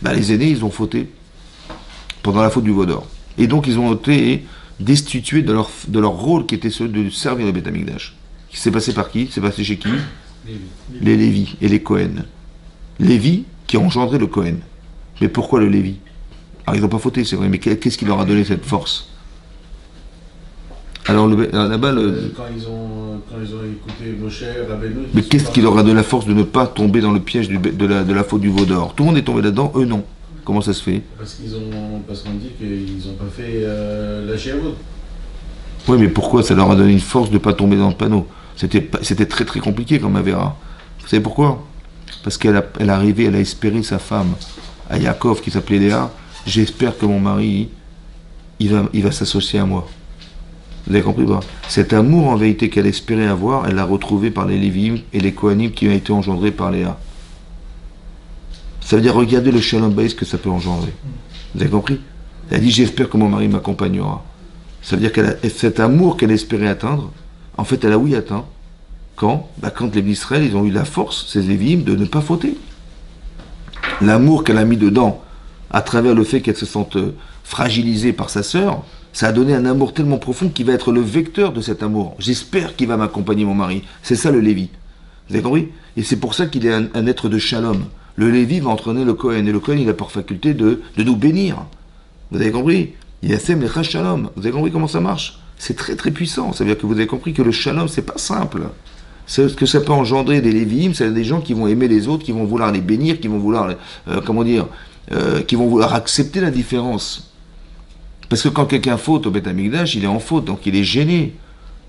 Les aînés, ils ont fauté pendant la faute du Vaudor. Et donc, ils ont été destitués de leur rôle qui était celui de servir le Beth Amikdash. C'est passé par qui? C'est passé chez qui? Les Lévi et les Kohen. Lévi qui a engendré le Kohen. Mais pourquoi le Lévi? Alors, ils n'ont pas fauté, c'est vrai, mais qu'est-ce qui leur a donné cette force? Alors, là-bas, quand ils ont écouté Moshe, Rabbeinu... Mais qu'est-ce qui leur a donné la force de ne pas tomber dans le piège de la faute du veau d'or? Tout le monde est tombé là-dedans, eux non. Comment ça se fait? Parce qu'on dit qu'ils n'ont pas fait la Shéavout. Oui, mais pourquoi? Ça leur a donné une force de ne pas tomber dans le panneau. C'était très très compliqué comme Avera. Vous savez pourquoi? Parce qu'elle a espéré sa femme, à Yaakov, qui s'appelait Léa. J'espère que mon mari, il va s'associer à moi. Vous avez compris pas? Cet amour en vérité qu'elle espérait avoir, elle l'a retrouvé par les Lévim et les Kohanim qui ont été engendrés par Léa. Ça veut dire, regardez le shalom bayis que ça peut engendrer. Vous avez compris? Elle a dit, j'espère que mon mari m'accompagnera. Ça veut dire cet amour qu'elle espérait atteindre, en fait, elle a atteint. Quand? Quand les Israël, ils ont eu la force, ces Lévim, de ne pas fauter. L'amour qu'elle a mis dedans, à travers le fait qu'elle se sente fragilisée par sa sœur, ça a donné un amour tellement profond qui va être le vecteur de cet amour. J'espère qu'il va m'accompagner, mon mari. C'est ça le Lévi. Vous avez compris? Et c'est pour ça qu'il est un être de shalom. Le Lévi va entraîner le Kohen. Et le Kohen, il a pour faculté de nous bénir. Vous avez compris? Il y a Sem le Shalom. Vous avez compris comment ça marche? C'est très très puissant. Ça veut dire que vous avez compris que le shalom, c'est pas simple. C'est ce que ça peut engendrer des Lévi'im, c'est des gens qui vont aimer les autres, qui vont vouloir les bénir, qui vont vouloir, qui vont vouloir accepter la différence. Parce que quand quelqu'un faute au Beth Amikdash, il est en faute, donc il est gêné.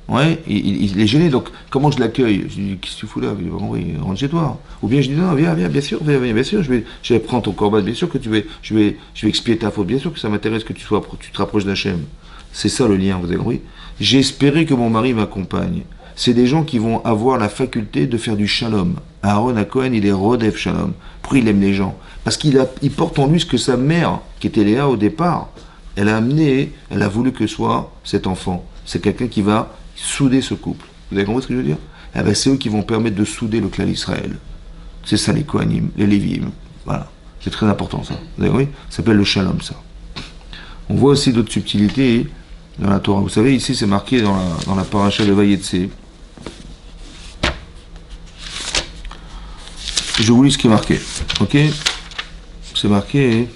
Ouais, il est gêné, donc comment je l'accueille? Je lui dis, qu'est-ce que tu fous là? Il rentre chez toi. Ou bien je dis, non, viens, bien sûr, je vais prendre ton corban, bien sûr que je vais expier ta faute, bien sûr que ça m'intéresse que tu te rapproches d'Hachem. C'est ça le lien, vous avez compris? J'ai espéré que mon mari m'accompagne. C'est des gens qui vont avoir la faculté de faire du shalom. Aaron à Cohen, il est Rodef Shalom. Pourquoi il aime les gens? Parce qu'il porte en lui ce que sa mère, qui était Léa au départ, elle a voulu que soit cet enfant. C'est quelqu'un qui va souder ce couple. Vous avez compris ce que je veux dire? C'est eux qui vont permettre de souder le clan d'Israël. C'est ça les Kohanim, les Lévi'im. Voilà. C'est très important ça. Vous avez compris? Ça s'appelle le shalom ça. On voit aussi d'autres subtilités dans la Torah. Vous savez, ici c'est marqué dans la paracha de Vayetse. Je vous lis ce qui est marqué. Ok? C'est marqué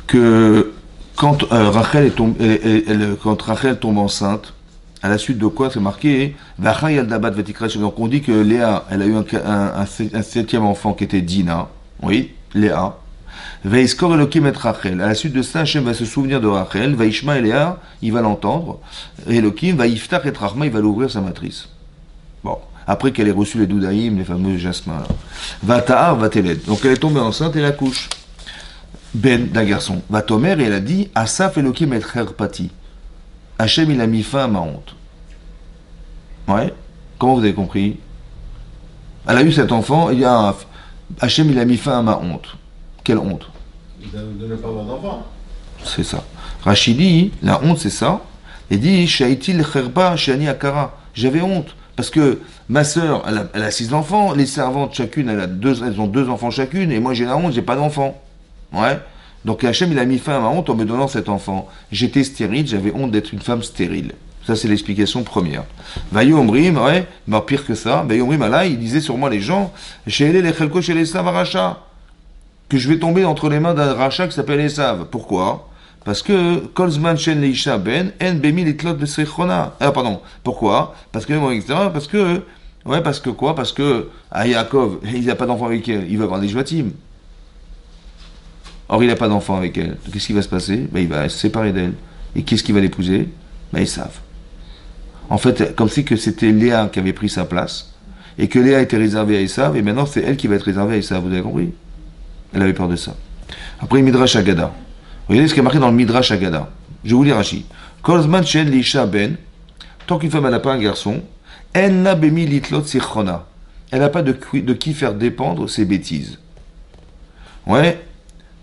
que quand Rachel tombe enceinte, à la suite de quoi c'est marqué donc on dit que Léa, elle a eu un septième enfant qui était Dina, oui, Léa. Veiskor Elohim et Rachel. À la suite de ça, Hachem va se souvenir de Rachel, Vaishma et Léa, il va l'entendre, et Elohim va Yiftach et Rachma, il va l'ouvrir sa matrice. Bon, après qu'elle ait reçu les doudaïm, les fameux jasmins là. Vata'ar Vateled. Donc elle est tombée enceinte et elle accouche. Ben d'un garçon. Vatomer, et elle a dit Asaf Elohim et Herpati. Hachem, il a mis fin à ma honte. Ouais. Comment vous avez compris? Elle a eu cet enfant, Hachem, il a mis fin à ma honte. Quelle honte? De ne pas avoir d'enfant. C'est ça. Rachid dit, la honte c'est ça. Il dit Shaitil Kherba Shani Akara. J'avais honte. Parce que ma sœur, elle a 6 enfants, les servantes, chacune, elles ont 2 enfants chacune, et moi j'ai la honte, j'ai pas d'enfant. Ouais. Donc Hachem, il a mis fin à ma honte en me donnant cet enfant. J'étais stérile, j'avais honte d'être une femme stérile. Ça, c'est l'explication première. Vayu Omrim, ouais, mais pire que ça, Vayu Omrim, Allah, il disait sur moi les gens, chez les Chelko, chez les Sav Racha, que je vais tomber entre les mains d'un Racha qui s'appelle Esav. Pourquoi? Parce que Kolzman Shen Leisha Ben En Bemi Litlot de Sechona. Ah pardon. Pourquoi? Parce que parce que quoi? Parce que à Yaakov, il n'a pas d'enfant avec elle, il va avoir des Jvatim. Or il n'a pas d'enfant avec elle. Qu'est-ce qui va se passer? Il va se séparer d'elle. Et qu'est-ce qui va l'épouser? Esav. En fait, comme si que c'était Léa qui avait pris sa place, et que Léa était réservée à Esav, et maintenant c'est elle qui va être réservée à Esav, vous avez compris? Elle avait peur de ça. Après, Midrash Agada. Regardez ce qui est marqué dans le Midrash Agada. Je vous lis Rashi. Kolzman Shen Lisha Ben, tant qu'une femme n'a pas un garçon, En la bemi litlot sichona. Elle n'a pas de qui faire dépendre ses bêtises. Ouais,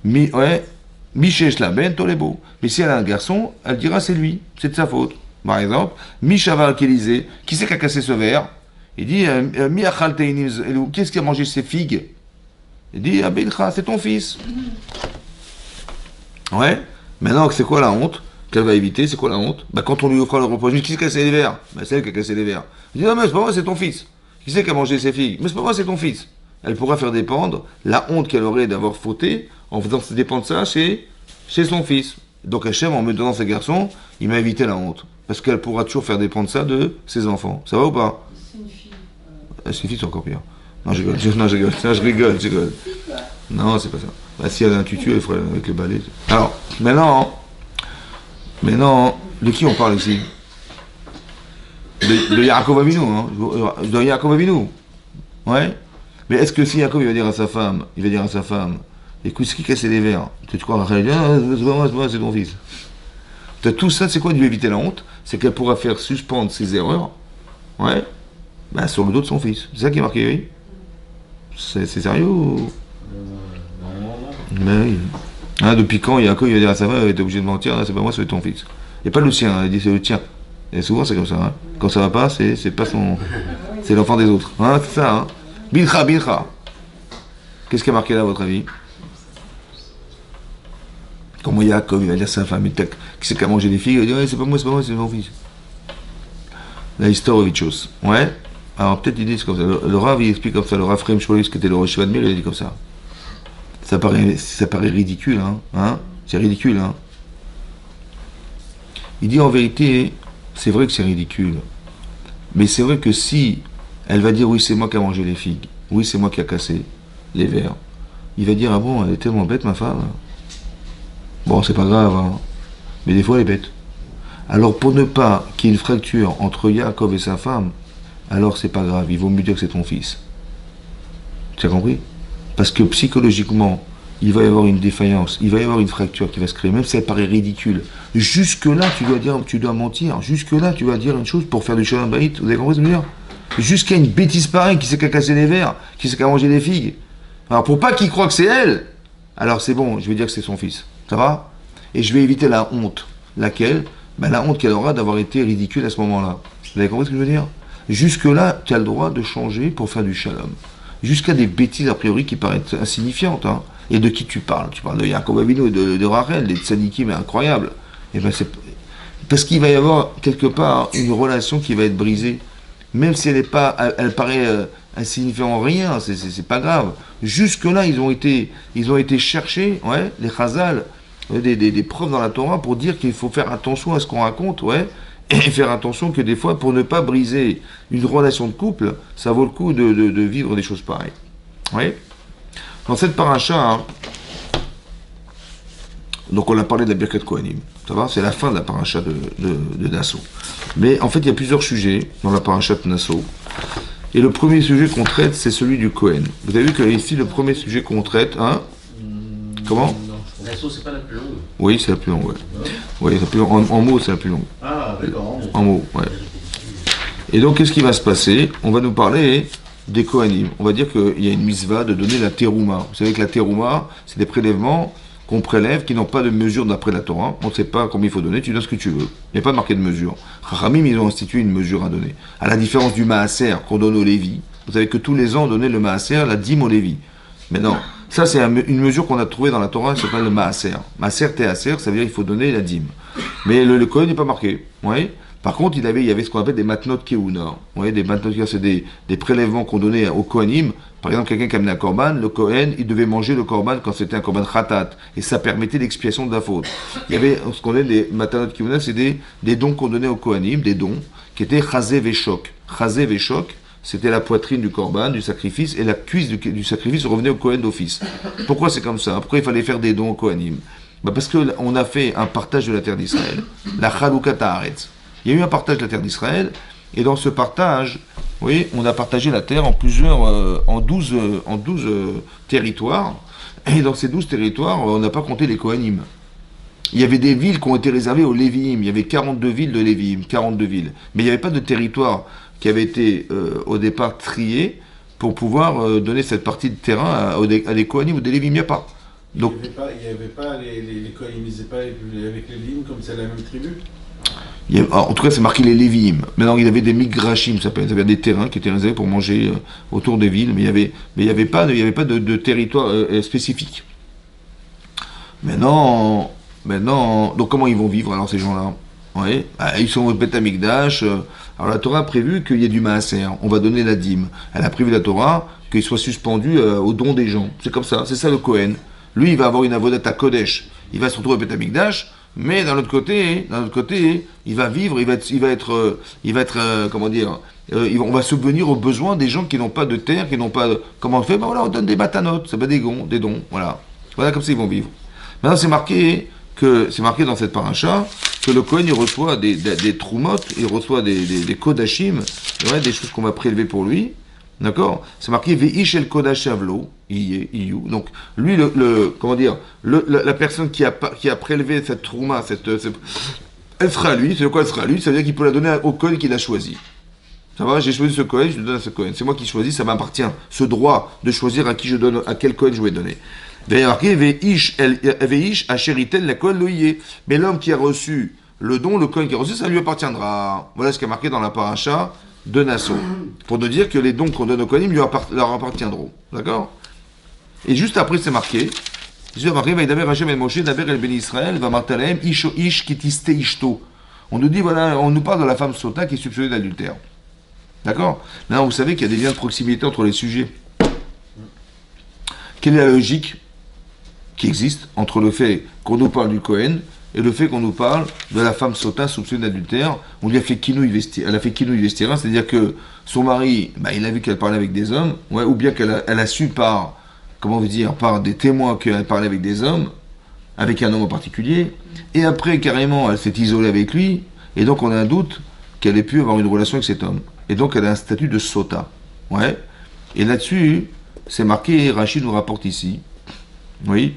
Michesh la ben tolebo. Mais si elle a un garçon, elle dira c'est lui, c'est de sa faute. Par exemple, Mishavar Kélisé, qui c'est qui a cassé ce verre? Il dit Miachal Teiniz, qu'est-ce qui a mangé ses figues? Il dit Abelcha, c'est ton fils. Ouais, maintenant c'est quoi la honte qu'elle va éviter? C'est quoi la honte? Bah, quand on lui offre le reproche, qui c'est qui a cassé les verres? Bah, c'est elle qui a cassé les verres. Il dit non, mais c'est pas moi, c'est ton fils. Qui c'est qui a mangé ses figues? Mais c'est pas moi, c'est ton fils. Elle pourra faire dépendre la honte qu'elle aurait d'avoir fauté en faisant dépendre ça chez son fils. Donc Hachem, en me donnant ses garçons, il m'a évité la honte. Parce qu'elle pourra toujours faire dépendre ça de ses enfants. Ça va ou pas? C'est une fille. C'est une fille, c'est encore pire. Non, je rigole. Je rigole. Non, c'est pas ça. Bah, si elle a un tutu, elle ferait avec le balai. Alors, maintenant, de qui on parle ici? De Yaakov Avinu, hein? De Yaakov Avinu. Ouais. Mais est-ce que si Yaakov il va dire à sa femme, écoute, c'est qui cassait les verres? Tu crois Rachel dit, ah, c'est pas moi, c'est ton fils. Tout ça, c'est quoi de lui éviter la honte? C'est qu'elle pourra faire suspendre ses erreurs, ouais, bah, sur le dos de son fils. C'est ça qui est marqué, oui? C'est sérieux ou... Ben oui. Hein, depuis quand Yaakov il va dire à sa femme, t'es obligé de mentir, c'est pas moi, c'est ton fils. Et pas le sien, il dit c'est le tien. Et souvent c'est comme ça, hein. Quand ça va pas, c'est pas son... C'est l'enfant des autres. Hein, c'est ça, hein. Bilcha. Qu'est-ce qui a marqué là, à votre avis? Comment Yaakov il va dire à sa femme, qui c'est qui a mangé les filles? Il va dire, ouais, c'est pas moi, c'est mon fils. La Historovichos. Ouais. Alors peut-être ils disent comme ça. Le Rav il explique comme ça. Le Rav Frem Shmolis qui était le Rosh Hashanah, il a dit comme ça. Ça paraît ridicule, hein? C'est ridicule, hein? Il dit en vérité, c'est vrai que c'est ridicule. Mais c'est vrai que si elle va dire oui, c'est moi qui a mangé les figues, oui, c'est moi qui a cassé les verres, il va dire ah bon, elle est tellement bête ma femme. Bon, c'est pas grave, hein? Mais des fois elle est bête. Alors pour ne pas qu'il y ait une fracture entre Yaakov et sa femme, alors c'est pas grave, il vaut mieux dire que c'est ton fils. Tu as compris? Parce que psychologiquement, il va y avoir une défaillance, il va y avoir une fracture qui va se créer, même si elle paraît ridicule. Jusque-là, tu dois mentir. Jusque-là, tu vas dire une chose pour faire du shalom bayit. Vous avez compris ce que je veux dire? Jusqu'à une bêtise pareille, qui sait qu'à casser les verres, qui sait qu'à manger des figues. Alors pour pas qu'il croie que c'est elle, alors c'est bon, je vais dire que c'est son fils. Ça va? Et je vais éviter la honte. Laquelle? Ben, la honte qu'elle aura d'avoir été ridicule à ce moment-là. Vous avez compris ce que je veux dire? Jusque-là, tu as le droit de changer pour faire du shalom. Jusqu'à des bêtises a priori qui paraissent insignifiantes. Hein. Et de qui tu parles? Tu parles de Yaakov Avinu, de Rachel, des tzadikim incroyables. Et ben c'est parce qu'il va y avoir quelque part une relation qui va être brisée, même si elle paraît insignifiante en rien, c'est pas grave. Jusque là ils ont été chercher, ouais, les chazal, des preuves dans la Torah pour dire qu'il faut faire attention à ce qu'on raconte, ouais, et faire attention que des fois pour ne pas briser une relation de couple, ça vaut le coup de vivre des choses pareilles. Ouais. Dans cette paracha, hein, donc on a parlé de la Birkat Kohanim, ça va, c'est la fin de la paracha de Nassau. Mais en fait, il y a plusieurs sujets dans la paracha de Nassau. Et le premier sujet qu'on traite, c'est celui du Kohen. Vous avez vu que ici, le premier sujet qu'on traite, hein, comment? Nassau, c'est pas la plus longue. Oui, c'est la plus longue, ouais. Oui, en mots, c'est la plus longue. Ah, d'accord, en mots, ouais. Et donc, qu'est-ce qui va se passer? On va nous parler des Kohanim. On va dire qu'il y a une mitzvah de donner la terouma. Vous savez que la terouma, c'est des prélèvements qu'on prélève qui n'ont pas de mesure d'après la Torah. On ne sait pas combien il faut donner, tu donnes ce que tu veux. Il n'y a pas marqué de mesure. Chachamim, ils ont institué une mesure à donner. À la différence du maaser qu'on donne aux Lévi. Vous savez que tous les ans, on donnait le maaser, la dîme aux Lévi. Mais non, ça c'est une mesure qu'on a trouvée dans la Torah, ça s'appelle le maaser. Maaser teaser, ça veut dire qu'il faut donner la dîme. Mais le Kohen n'est pas marqué. Vous voyez? Par contre, il y avait ce qu'on appelle des matnot keuna. Vous voyez, des matnot keuna, c'est des prélèvements qu'on donnait aux Kohanim. Par exemple, quelqu'un qui amenait un korban, le Kohen, il devait manger le korban quand c'était un korban khatat. Et ça permettait l'expiation de la faute. Il y avait ce qu'on appelle des matnot keuna, c'est des dons qu'on donnait aux Kohanim, des dons qui étaient chazé veshok. Chazé veshok, c'était la poitrine du korban, du sacrifice, et la cuisse du sacrifice revenait au Kohen d'office. Pourquoi c'est comme ça? Pourquoi il fallait faire des dons aux Kohanim? Parce qu'on a fait un partage de la terre d'Israël, la Chalukat Haaretz. Il y a eu un partage de la terre d'Israël, et dans ce partage, vous voyez, on a partagé la terre en plusieurs, en 12 territoires, et dans ces 12 territoires, on n'a pas compté les Kohanim. Il y avait des villes qui ont été réservées aux Lévi'im, il y avait 42 villes de Lévi'im, 42 villes, mais il n'y avait pas de territoire qui avait été au départ trié pour pouvoir donner cette partie de terrain à des Kohanim ou des Lévi'im, il n'y a pas. Donc, il n'y avait pas les Kohanim, ils n'étaient pas avec les Lévi'im comme c'est la même tribu. En tout cas, c'est marqué les Lévi'im. Maintenant, il y avait des migrachim, ça s'appelle. Il y avait des terrains qui étaient réservés pour manger autour des villes, mais il n'y avait pas de territoire spécifique. Maintenant, donc comment ils vont vivre alors ces gens-là? Ouais, ils sont au Beth Amikdash. Alors la Torah a prévu qu'il y ait du maaser. On va donner la dîme. Elle a prévu la Torah qu'il soit suspendu au don des gens. C'est comme ça. C'est ça le Kohen. Lui, il va avoir une avodat à Kodesh. Il va se retrouver au Beth Amikdash. Mais d'un autre côté, il va vivre, comment dire, on va subvenir aux besoins des gens qui n'ont pas de terre, qui n'ont pas de, comment on fait? Ben voilà, on donne des matanotes, c'est pas des dons, voilà. Voilà comme ça ils vont vivre. Maintenant c'est marqué dans cette paracha que le Kohen il reçoit des troumotes, il reçoit des kodashim, ouais, des choses qu'on va prélever pour lui. D'accord? C'est marqué Veish el Kodash Avlo, donc lui comment dire, la personne qui a prélevé cette trouma, elle sera à lui. C'est quoi elle sera à lui? Ça veut dire qu'il peut la donner au Kohen qu'il a choisi. Ça va? J'ai choisi ce Kohen, je le donne à ce Kohen. C'est moi qui choisis, ça m'appartient. Ce droit de choisir à qui je donne, à quel Kohen je vais donner. Il y a marqué Veish Asheritel la Kohen Loïe. Mais l'homme qui a reçu le don, le Kohen qui a reçu, ça lui appartiendra. Voilà ce qui est marqué dans la paracha de Nassau, pour nous dire que les dons qu'on donne aux Kohanim leur appartiendront. D'accord? Et juste après, c'est marqué, Vaidaber Hashem el Moshe, Daber el Ben Israël, va martalem, ish kitiste ishto. On nous dit, voilà, on nous parle de la femme sota qui est soupçonnée d'adultère. D'accord? Maintenant, vous savez qu'il y a des liens de proximité entre les sujets. Quelle est la logique qui existe entre le fait qu'on nous parle du Kohen et le fait qu'on nous parle de la femme sota soupçonnée d'adultère? On lui a fait kinouï vestira, elle a fait kinouï vestira, c'est-à-dire que son mari, il a vu qu'elle parlait avec des hommes, ouais, ou bien elle a su par des témoins qu'elle parlait avec des hommes, avec un homme en particulier, et après carrément elle s'est isolée avec lui, et donc on a un doute qu'elle ait pu avoir une relation avec cet homme, et donc elle a un statut de sota, ouais. Et là-dessus, c'est marqué, Rachid nous rapporte ici, oui.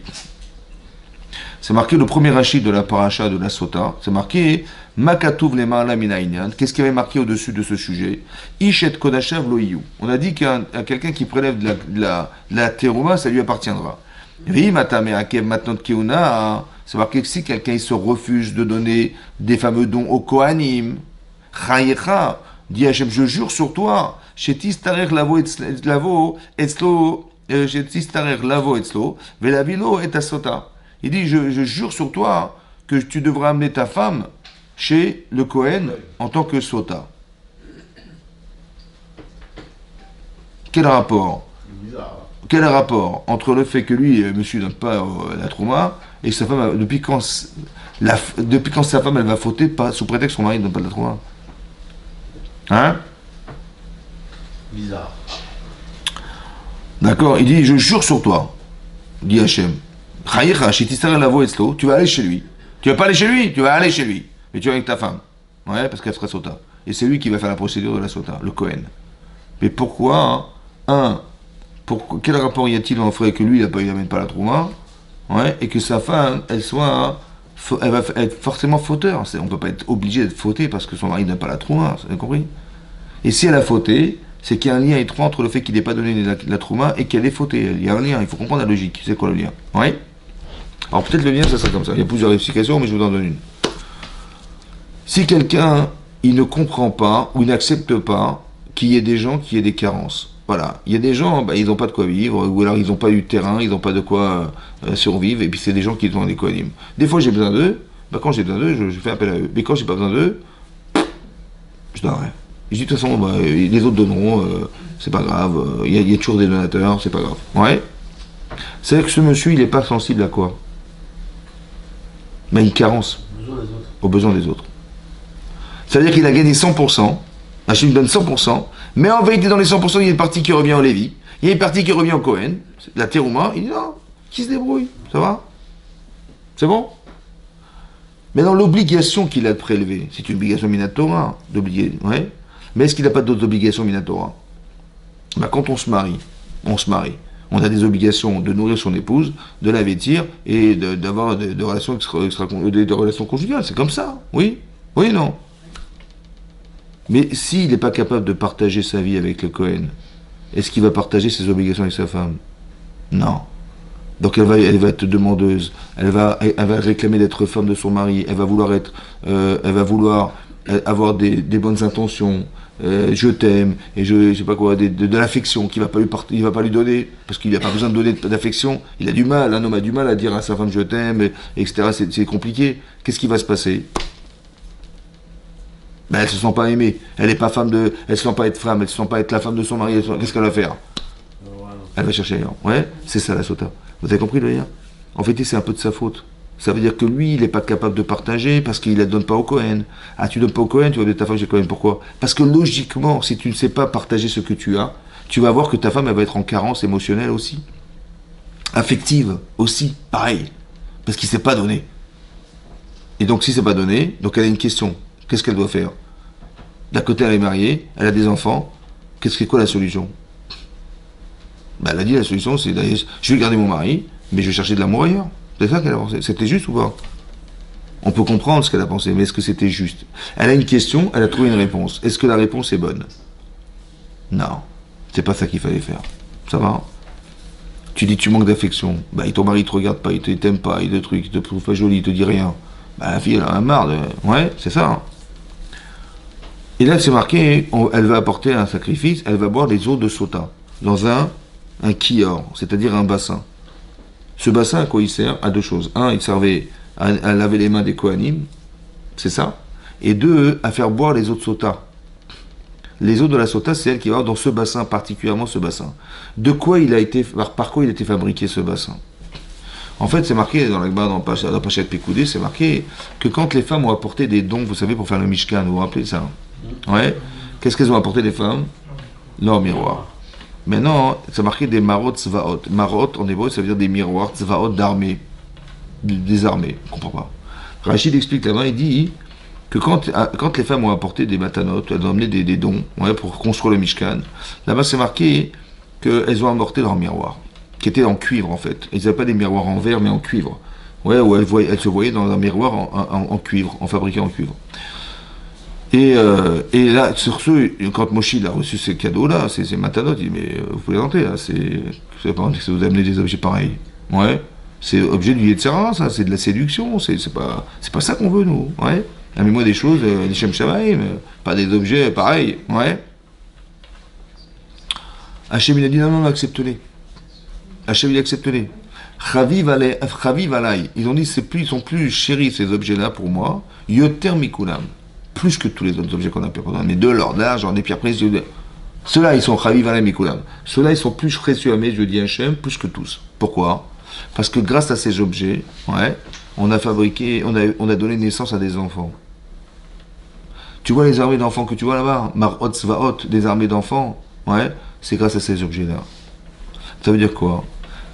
C'est marqué le premier rachid de la paracha de la Sota. C'est marqué Makatouv le ma'ala minainyan. Qu'est-ce qu'il y avait marqué au-dessus de ce sujet? Ishet kodashav loiyu. On a dit qu'à quelqu'un qui prélève de la terouma, ça lui appartiendra. Rimatame akev matnot keuna. C'est marqué que si quelqu'un se refuse de donner des fameux dons au Kohanim, chayecha, dit Hachem, je jure sur toi, shetis tarer lavo etzlo, shetis tarer lavo etzlo, velavilo et asota. Il dit, je jure sur toi que tu devras amener ta femme chez le Kohen en tant que sota. Quel rapport? Bizarre. Quel rapport entre le fait que lui, monsieur, ne donne pas la trouma, et sa femme, depuis quand sa femme, elle va fauter sous prétexte que son mari ne donne pas de la trouma? Hein? Bizarre. D'accord? Il dit, je jure sur toi, dit Hachem. Tu vas aller chez lui. Tu vas pas aller chez lui, tu vas aller chez lui. Mais tu vas avec ta femme. Ouais, parce qu'elle sera sota. Et c'est lui qui va faire la procédure de la sota, le Kohen. Mais pourquoi, quel rapport y a-t-il en fait que lui, il n'amène pas la trouma, ouais, et que sa femme, elle va être forcément fauteur. On ne peut pas être obligé d'être fauté parce que son mari n'a pas la trouma, vous avez compris? Et si elle a fauté, c'est qu'il y a un lien étroit entre le fait qu'il n'ait pas donné la trouma et qu'elle est fautée. Il y a un lien, il faut comprendre la logique. C'est quoi le lien? Ouais. Alors peut-être le lien, ça sera comme ça. Il y a plusieurs explications, mais je vous en donne une. Si quelqu'un, il ne comprend pas ou il n'accepte pas qu'il y ait des gens qui aient des carences. Voilà. Il y a des gens, ils n'ont pas de quoi vivre, ou alors ils n'ont pas eu de terrain, ils n'ont pas de quoi survivre, et puis c'est des gens qui sont des Kohanim. Des fois j'ai besoin d'eux, quand j'ai besoin d'eux, je fais appel à eux. Mais quand j'ai pas besoin d'eux, je donne rien. Je dis de toute façon, les autres donneront, c'est pas grave, il y a toujours des donateurs, c'est pas grave. Ouais. C'est que ce monsieur, il n'est pas sensible à quoi? Une carence. Aux besoins des autres. C'est-à-dire qu'il a gagné 100%, Hachem donne 100%, mais en vérité, dans les 100%, il y a une partie qui revient au Lévi, il y a une partie qui revient au Kohen, la terouma, il dit non, qui se débrouille, ça va? C'est bon? Maintenant, l'obligation qu'il a de prélever, c'est une obligation minatora, d'obliger, ouais. Mais est-ce qu'il n'a pas d'autres obligations minatora? Ben, quand on se marie. On a des obligations de nourrir son épouse, de la vêtir et d'avoir des relations, des relations conjugales. C'est comme ça, oui? Oui, non? Mais s'il n'est pas capable de partager sa vie avec le Cohen, est-ce qu'il va partager ses obligations avec sa femme? Non. Donc elle va être demandeuse, elle va réclamer d'être femme de son mari, elle va vouloir avoir des bonnes intentions, je t'aime, et je sais pas quoi, de l'affection qu'il va pas il va pas lui donner, parce qu'il n'a pas besoin de donner d'affection, il a du mal, un homme a du mal à dire à sa femme je t'aime, etc. C'est compliqué. Qu'est-ce qui va se passer? Ben elle se sent pas aimée, elle se sent pas être femme, elle se sent pas être la femme de son mari, qu'est-ce qu'elle va faire? Elle va chercher ailleurs. Ouais, c'est ça la sota. Vous avez compris le lien? En fait, c'est un peu de sa faute. Ça veut dire que lui, il n'est pas capable de partager parce qu'il ne la donne pas au Cohen. Ah, tu ne donnes pas au Cohen, tu vas dire ta femme chez Cohen. Pourquoi? Parce que logiquement, si tu ne sais pas partager ce que tu as, tu vas voir que ta femme, elle va être en carence émotionnelle aussi. Affective aussi, pareil. Parce qu'il ne s'est pas donné. Et donc, si c'est pas donné, donc elle a une question. Qu'est-ce qu'elle doit faire? D'un côté, elle est mariée, elle a des enfants. C'est quoi la solution? Ben, elle a dit la solution, c'est d'aller, je vais garder mon mari, mais je vais chercher de l'amour ailleurs. C'est ça qu'elle a pensé. C'était juste ou pas? On peut comprendre ce qu'elle a pensé, mais est-ce que c'était juste? Elle a une question, elle a trouvé une réponse. Est-ce que la réponse est bonne? Non. C'est pas ça qu'il fallait faire. Ça va? Tu dis tu manques d'affection. Ben, ton mari te regarde pas, il t'aime pas, il te truc, il te trouve pas jolie, il te dit rien. Ben, la fille, elle en a marre de... Ouais, c'est ça. Hein. Et là, c'est marqué, elle va apporter un sacrifice, elle va boire les eaux de sota. Dans un kior, c'est-à-dire un bassin. Ce bassin, à quoi il sert? À deux choses. Un, il servait à laver les mains des Kohanim, c'est ça. Et deux, à faire boire les eaux de sota. Les eaux de la sota, c'est elle qui va dans ce bassin, particulièrement ce bassin. De quoi il a été, par quoi il a été fabriqué ce bassin? En fait, c'est marqué dans la Pachat Pécoudé, c'est marqué que quand les femmes ont apporté des dons, vous savez, pour faire le Mishkan, vous vous rappelez ça? Ouais. Qu'est-ce qu'elles ont apporté, les femmes? Leur miroir. Maintenant, c'est marqué des marot tzvaot. Marot, en hébreu, ça veut dire des miroirs, tzvaot d'armée. Des armées, on comprend pas. Rachid explique là-bas, il dit que quand les femmes ont apporté des matanotes, elles ont amené des dons, ouais, pour construire le Mishkan, là-bas c'est marqué qu'elles ont apporté leur miroir, qui était en cuivre en fait. Ils n'avaient pas des miroirs en verre, mais en cuivre. Ouais, où elles se voyaient dans un miroir en cuivre, en fabriqué en cuivre. Et là, sur ce, quand Moshe a reçu ces cadeaux-là, ces matanotes, il dit, mais vous pouvez rentrer, là, c'est pas que vous amenez des objets pareils. Ouais, c'est objet du Yetzirah, ça, c'est de la séduction, c'est pas ça qu'on veut, nous. Ouais, amène-moi des choses, des Shem Shamaim, pas des objets pareils. Ouais. Hachem, il a dit, non, accepte-les. Hachem, il accepte-les. Chaviv alay. Ils ont dit, ils sont plus chéris, ces objets-là, pour moi. Yoter mikulam. Plus que tous les autres objets qu'on a pu prendre, mais de l'or, d'argent, des pierres précieuses. Ceux-là, ils sont chaviv alay mikulam. Ceux-là, ils sont plus précieux à mes yeux, dit Hachem, plus que tous. Pourquoi? Parce que grâce à ces objets, ouais, on a donné naissance à des enfants. Tu vois les armées d'enfants que tu vois là-bas, Marot Svaot, des armées d'enfants, ouais, c'est grâce à ces objets-là. Ça veut dire quoi?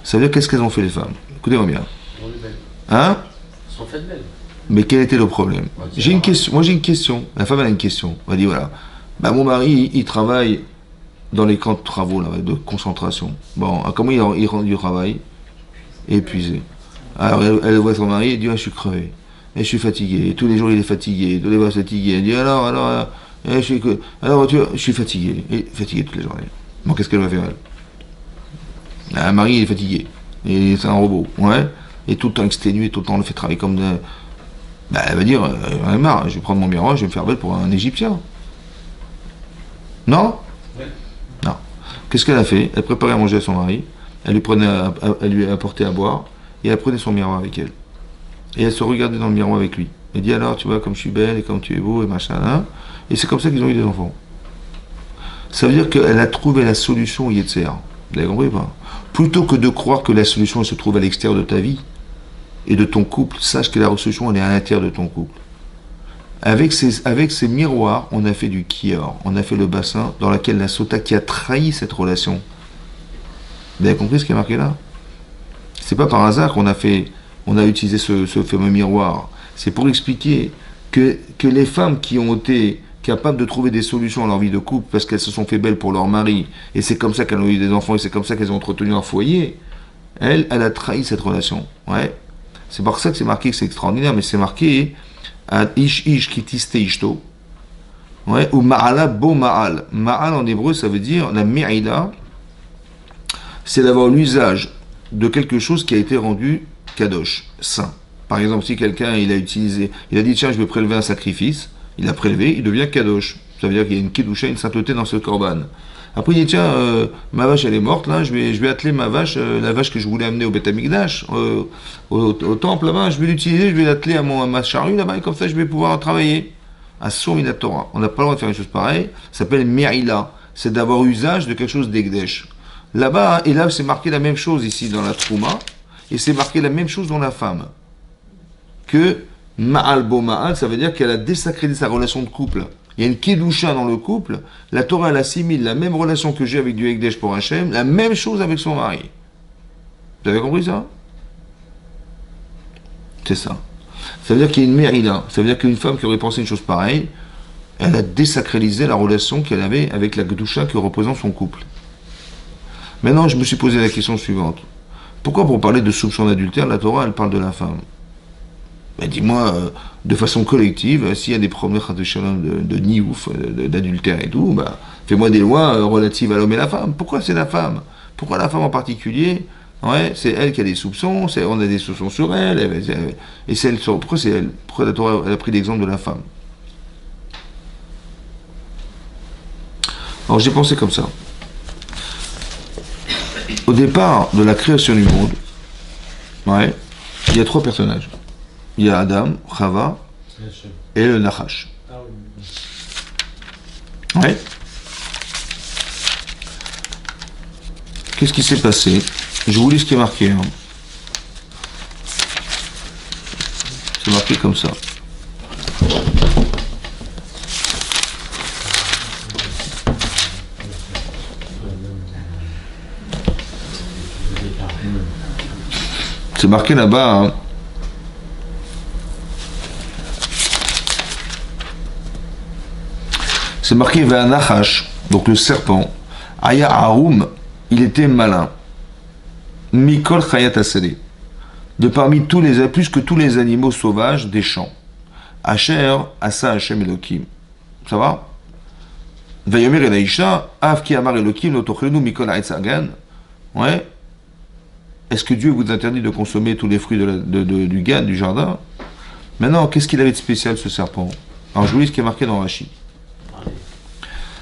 Ça veut dire qu'est-ce qu'elles ont fait les femmes? Écoutez-moi bien. Hein? Elles sont faites belles. Mais quel était le problème? J'ai une question. Moi j'ai une question. La femme elle a une question. Elle dit voilà. Bah, mon mari il travaille dans les camps de travaux là, de concentration. Bon, comment il rentre du travail? Épuisé. Alors elle voit son mari et dit ah, je suis crevé. Et je suis fatigué. Et tous les jours il est fatigué. Tous les jours il est fatigué. Elle dit alors je suis fatigué. Et fatigué toute la journée. Bon, qu'est-ce qu'elle va faire elle? Un mari il est fatigué. Et c'est un robot. Ouais. Et tout le temps exténué, tout le temps on le fait travailler comme bah, elle va dire, j'en ai marre, je vais prendre mon miroir, je vais me faire belle pour un Égyptien. Non? Oui. Non. Qu'est-ce qu'elle a fait? Elle préparait à manger à son mari, elle lui apportait à boire, et elle prenait son miroir avec elle. Et elle se regardait dans le miroir avec lui. Elle dit alors, tu vois, comme je suis belle, et comme tu es beau, et machin, hein? Et c'est comme ça qu'ils ont eu des enfants. Ça veut dire qu'elle a trouvé la solution au Yetzer. Vous avez compris ou pas? Plutôt que de croire que la solution elle se trouve à l'extérieur de ta vie, et de ton couple, sache que la solution elle est à l'intérieur de ton couple. Avec ces miroirs, on a fait du kior, on a fait le bassin dans lequel la sota qui a trahi cette relation. Vous avez compris ce qui est marqué là? C'est pas par hasard qu'on a utilisé ce fameux miroir. C'est pour expliquer que les femmes qui ont été capables de trouver des solutions à leur vie de couple parce qu'elles se sont fait belles pour leur mari, et c'est comme ça qu'elles ont eu des enfants, et c'est comme ça qu'elles ont entretenu leur foyer, elle a trahi cette relation. Ouais. C'est pour ça que c'est marqué que c'est extraordinaire, mais c'est marqué Ish Ish Kitiste Ishto. Ouais, ou Ma'ala Bo Ma'al. Ma'al en hébreu, ça veut dire la Mi'ila, c'est d'avoir l'usage de quelque chose qui a été rendu kadosh, saint. Par exemple, si quelqu'un il a dit tiens, je vais prélever un sacrifice, il a prélevé, il devient kadosh. Ça veut dire qu'il y a une kedusha, une sainteté dans ce korban. Après, il dit tiens, ma vache elle est morte, là, je vais atteler ma vache, la vache que je voulais amener au Beth Amikdash, au temple là-bas, je vais l'utiliser, je vais l'atteler à ma charrue là-bas, et comme ça je vais pouvoir travailler. À Sourmina Torah. On n'a pas le droit de faire une chose pareille, ça s'appelle Mi'ila, c'est d'avoir usage de quelque chose d'Egdesh. Là-bas, et là, c'est marqué la même chose ici dans la Trouma, et c'est marqué la même chose dans la femme. Que Ma'al Bo Ma'al, ça veut dire qu'elle a désacrédité sa relation de couple. Il y a une Kedusha dans le couple, la Torah elle assimile la même relation que j'ai avec du Egdesh pour Hachem, la même chose avec son mari. Vous avez compris ça? C'est ça. Ça veut dire qu'il y a une mérida. Ça veut dire qu'une femme qui aurait pensé une chose pareille, elle a désacralisé la relation qu'elle avait avec la Kedusha qui représente son couple. Maintenant, je me suis posé la question suivante. Pourquoi pour parler de soupçon d'adultère, la Torah, elle parle de la femme? Ben, dis-moi, de façon collective, s'il y a des problèmes de niouf, d'adultère et tout, ben, fais-moi des lois relatives à l'homme et la femme. Pourquoi c'est la femme? Pourquoi la femme en particulier? Ouais, c'est elle qui a des soupçons, on a des soupçons sur elle, et c'est elle, pourquoi c'est elle? Pourquoi la Torah elle a pris l'exemple de la femme? Alors j'ai pensé comme ça. Au départ de la création du monde, ouais, il y a trois personnages. Il y a Adam, Chava et le Nachash. Ouais. Qu'est-ce qui s'est passé? Je vous lis ce qui est marqué. Hein. C'est marqué comme ça. C'est marqué là-bas. Hein. C'est marqué Ve'anachash, donc le serpent. Aya Arum, il était malin. Mikol Chayat Asadeh, de parmi plus que tous les animaux sauvages des champs. Asher, Asa Hashem Elohim. Ça va? Vayomer el Aisha, Av ki amar Elohim, lotochelnu Mikol Ha'etz Hagan. Ouais. Est-ce que Dieu vous interdit de consommer tous les fruits du Gan, du jardin? Maintenant, qu'est-ce qu'il avait de spécial ce serpent? Alors je vous lis ce qui est marqué dans Rashi.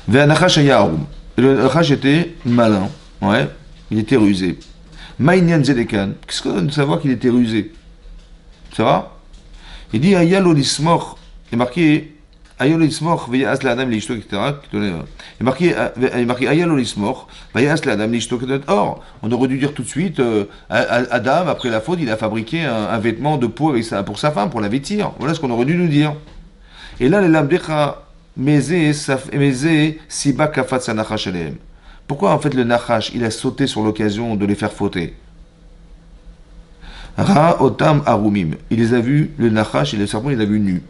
Ve'anachash Ayarum. Le Nachash était malin. Ouais. Il était rusé. Maïnian Zedekan, qu'est-ce qu'on donne de savoir qu'il était rusé? Ça va? Il dit Ayalo Lismor, il est marqué Ayalo Lismor, Ve'yas l'Adam l'Ishto, etc. Il est marqué Ayalo Lismor, Ve'yas l'Adam l'Ishto, etc. Or, on aurait dû dire tout de suite Adam, après la faute, il a fabriqué un vêtement de peau pour sa femme, pour la vêtir. Voilà ce qu'on aurait dû nous dire. Et là, les Lamdecha, Meze, Siba Kafat Sanachash Aleem. Pourquoi en fait le Nachash, il a sauté sur l'occasion de les faire fauter? Ra Otam Arumim. Il les a vus, le Nachash et le serpent, il les a vus nus.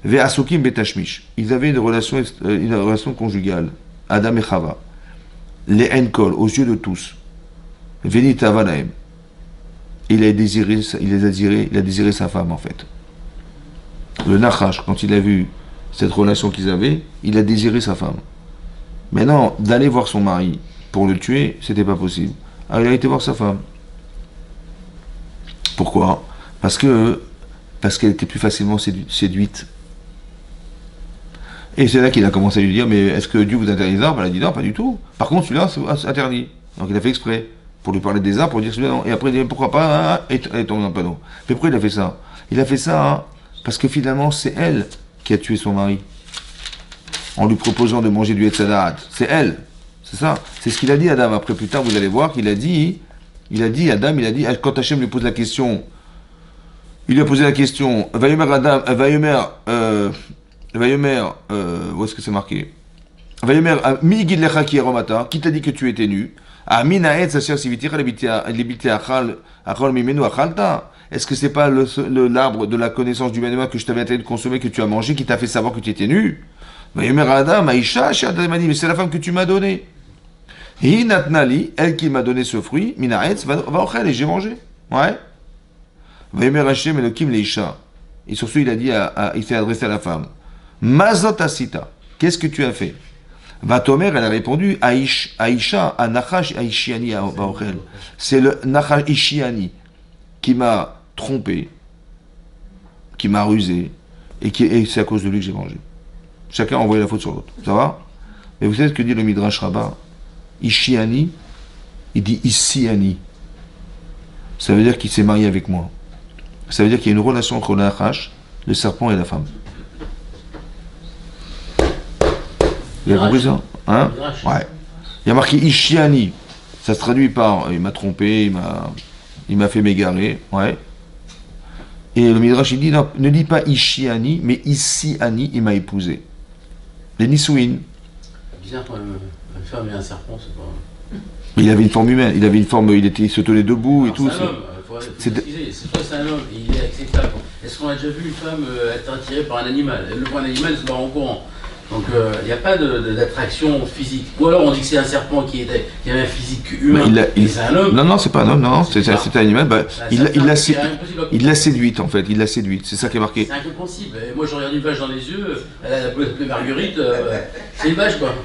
Ve Asukim Betashmish. Ils avaient une relation conjugale. Adam et Chava. Les Enkol, aux yeux de tous. Venita Vanaim. Il a désiré sa femme en fait. Le Nachash, quand il a vu cette relation qu'ils avaient, il a désiré sa femme. Maintenant, d'aller voir son mari pour le tuer, c'était pas possible. Alors il a été voir sa femme. Pourquoi? Parce qu'elle était plus facilement séduite. Et c'est là qu'il a commencé à lui dire, mais est-ce que Dieu vous interdit les arbres? Elle a dit non, pas du tout. Par contre, celui-là, c'est interdit. Donc il a fait exprès, pour lui parler des arbres, pour dire celui-là non. Et après il dit, pourquoi pas, et elle est tombée dans le panneau. Mais pourquoi il a fait ça? Il a fait ça, hein, parce que finalement, c'est elle qui a tué son mari. En lui proposant de manger du Etzadat. C'est elle. C'est ça. C'est ce qu'il a dit Adam. Après, plus tard, vous allez voir qu'il a dit, Adam, quand Hachem lui pose la question, il lui a posé la question, Vayomer Adam, où est-ce que c'est marqué? Vayomer, Mi Gid Lecha Ki Aromata, qui t'a dit que tu étais nu? Amin Haetz Asher Sivitira Lebite Achal Mimenu Achalta. Est-ce que c'est pas l'arbre de la connaissance du bien et du mal que je t'avais interdit de consommer, que tu as mangé, qui t'a fait savoir que tu étais nu? Vayomer Adam, Aïcha, Adam m'a dit, mais c'est la femme que tu m'as donnée. Hi natnali, elle qui m'a donné ce fruit, minaretz, va ochel, et j'ai mangé. Ouais. Vayomer Hashem Elokim leisha. Et sur ce, il a dit, il s'est adressé à la femme. Mazot asita. Qu'est-ce que tu as fait? Vatomer, elle a répondu, Aïcha, a Nachash Aïchiani Vaochel. C'est le Nachash Aïchiani qui m'a trompé, qui m'a rusé, et c'est à cause de lui que j'ai mangé. Chacun a envoyé la faute sur l'autre. Ça va? Mais vous savez ce que dit le Midrash Rabbah? Ishiani, il dit Issiani. Ça veut dire qu'il s'est marié avec moi. Ça veut dire qu'il y a une relation entre le Nachash, le serpent et la femme. Vous avez compris ça? Hein? Ouais. Il y a marqué Ishiani. Ça se traduit par il m'a trompé, il m'a fait m'égarer. Ouais. Et le Midrash il dit non, ne dis pas Ishiani, mais Issiani, il m'a épousé. Les Nisouin. Bizarre quand même, une femme et un serpent, c'est pas. Il avait une forme humaine, il se tenait debout et tout. C'est un homme, c'est toi, c'est un homme, il est acceptable. Est-ce qu'on a déjà vu une femme être attirée par un animal? Elle le voit un animal, elle se barre en courant. Donc il n'y a pas d'attraction physique. Ou alors on dit que c'est un serpent qui avait un physique humain. C'est un homme. Non, c'est pas un homme, non, c'est un animal. Bah, il l'a séduite en fait, il l'a séduite, c'est ça qui est marqué. C'est incompréhensible. Moi je regarde une vache dans les yeux, elle a la peau de Marguerite, c'est une vache quoi.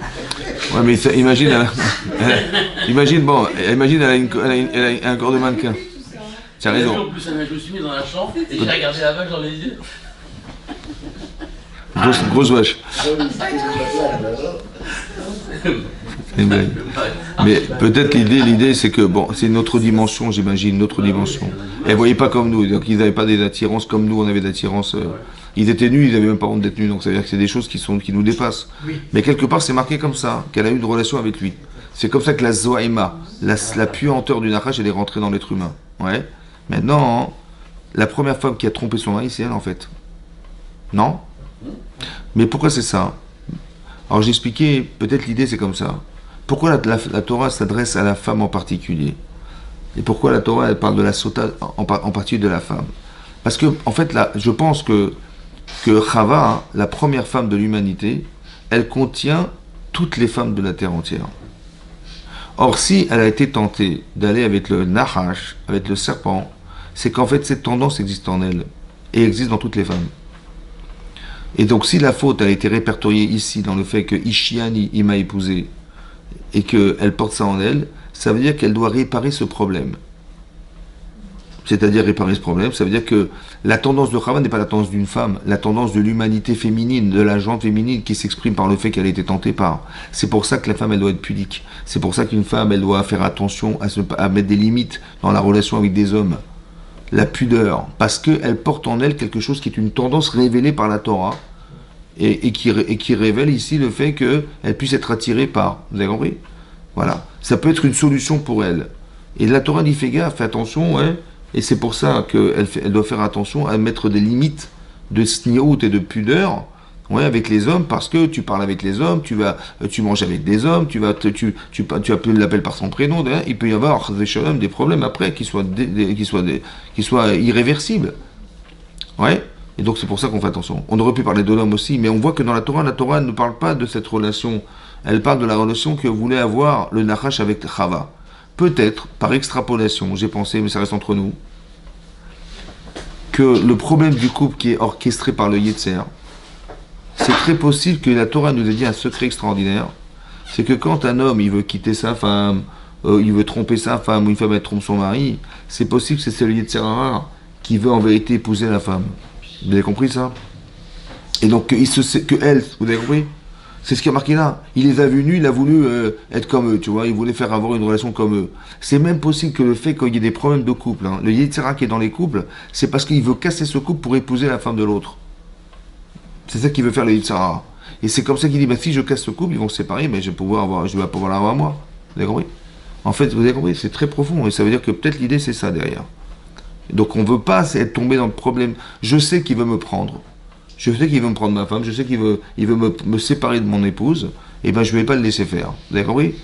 Ouais, mais ça, imagine, elle a un corps de mannequin. Tu as raison. En plus, je me suis mis dans la chambre et j'ai regardé la vache dans les yeux. Grosse vache. Mais peut-être l'idée c'est que, bon, c'est une autre dimension, j'imagine, une autre dimension. Et ne voyaient pas comme nous, donc ils n'avaient pas des attirances comme nous, on avait d'attirance. Ils étaient nus, ils n'avaient même pas honte d'être nus, donc ça veut dire que c'est des choses qui nous dépassent. Mais quelque part, c'est marqué comme ça, qu'elle a eu une relation avec lui. C'est comme ça que la Zoaïma, la puanteur du Nachash, elle est rentrée dans l'être humain. Ouais. Maintenant, la première femme qui a trompé son mari, c'est elle en fait. Non? Mais pourquoi c'est ça? Alors j'ai expliqué, peut-être l'idée c'est comme ça. Pourquoi la Torah s'adresse à la femme en particulier? Et pourquoi la Torah elle parle de la sota en particulier de la femme? Parce que en fait là, je pense que Chava, la première femme de l'humanité, elle contient toutes les femmes de la terre entière. Or si elle a été tentée d'aller avec le Nahash, avec le serpent, c'est qu'en fait cette tendance existe en elle et existe dans toutes les femmes. Et donc si la faute a été répertoriée ici dans le fait que Ishiani il m'a épousé et qu'elle porte ça en elle, ça veut dire qu'elle doit réparer ce problème. C'est-à-dire réparer ce problème, ça veut dire que la tendance de Chava n'est pas la tendance d'une femme, la tendance de l'humanité féminine, de la gente féminine qui s'exprime par le fait qu'elle a été tentée par. C'est pour ça que la femme elle doit être pudique. C'est pour ça qu'une femme elle doit faire attention à mettre des limites dans la relation avec des hommes. La pudeur, parce qu'elle porte en elle quelque chose qui est une tendance révélée par la Torah et qui révèle ici le fait qu'elle puisse être attirée par. Vous avez compris? Voilà. Ça peut être une solution pour elle. Et la Torah dit fais gaffe, fais attention, ouais. Et c'est pour ça qu'elle doit faire attention à mettre des limites de sniout et de pudeur, ouais, avec les hommes, parce que tu parles avec les hommes, tu manges avec des hommes, tu appelles l'appel par son prénom, hein, il peut y avoir des problèmes après qui soient irréversibles. Ouais. Et donc c'est pour ça qu'on fait attention. On aurait pu parler de l'homme aussi, mais on voit que dans la Torah ne parle pas de cette relation. Elle parle de la relation que voulait avoir le Nachash avec Chava. Peut-être, par extrapolation, j'ai pensé, mais ça reste entre nous, que le problème du couple qui est orchestré par le Yetzer, c'est très possible que la Torah nous ait dit un secret extraordinaire, c'est que quand un homme il veut quitter sa femme, il veut tromper sa femme, ou une femme elle trompe son mari, c'est possible que c'est le Yetzer Hara qui veut en vérité épouser la femme. Vous avez compris ça? Et donc vous avez compris? C'est ce qui a marqué là. Il les a vus nus, il a voulu être comme eux, tu vois. Il voulait faire avoir une relation comme eux. C'est même possible que le fait qu'il y ait des problèmes de couple, hein, le Yetzira qui est dans les couples, c'est parce qu'il veut casser ce couple pour épouser la femme de l'autre. C'est ça qu'il veut faire le Yetzira. Et c'est comme ça qu'il dit, bah, si je casse ce couple, ils vont se séparer, mais je vais pouvoir l'avoir moi. Vous avez compris? En fait, vous avez compris, c'est très profond. Et ça veut dire que peut-être l'idée, c'est ça derrière. Donc on ne veut pas être tombé dans le problème. Je sais qu'il veut me prendre. Je sais qu'il veut me prendre ma femme, je sais qu'il veut me séparer de mon épouse, et ben je ne vais pas le laisser faire. Vous avez compris?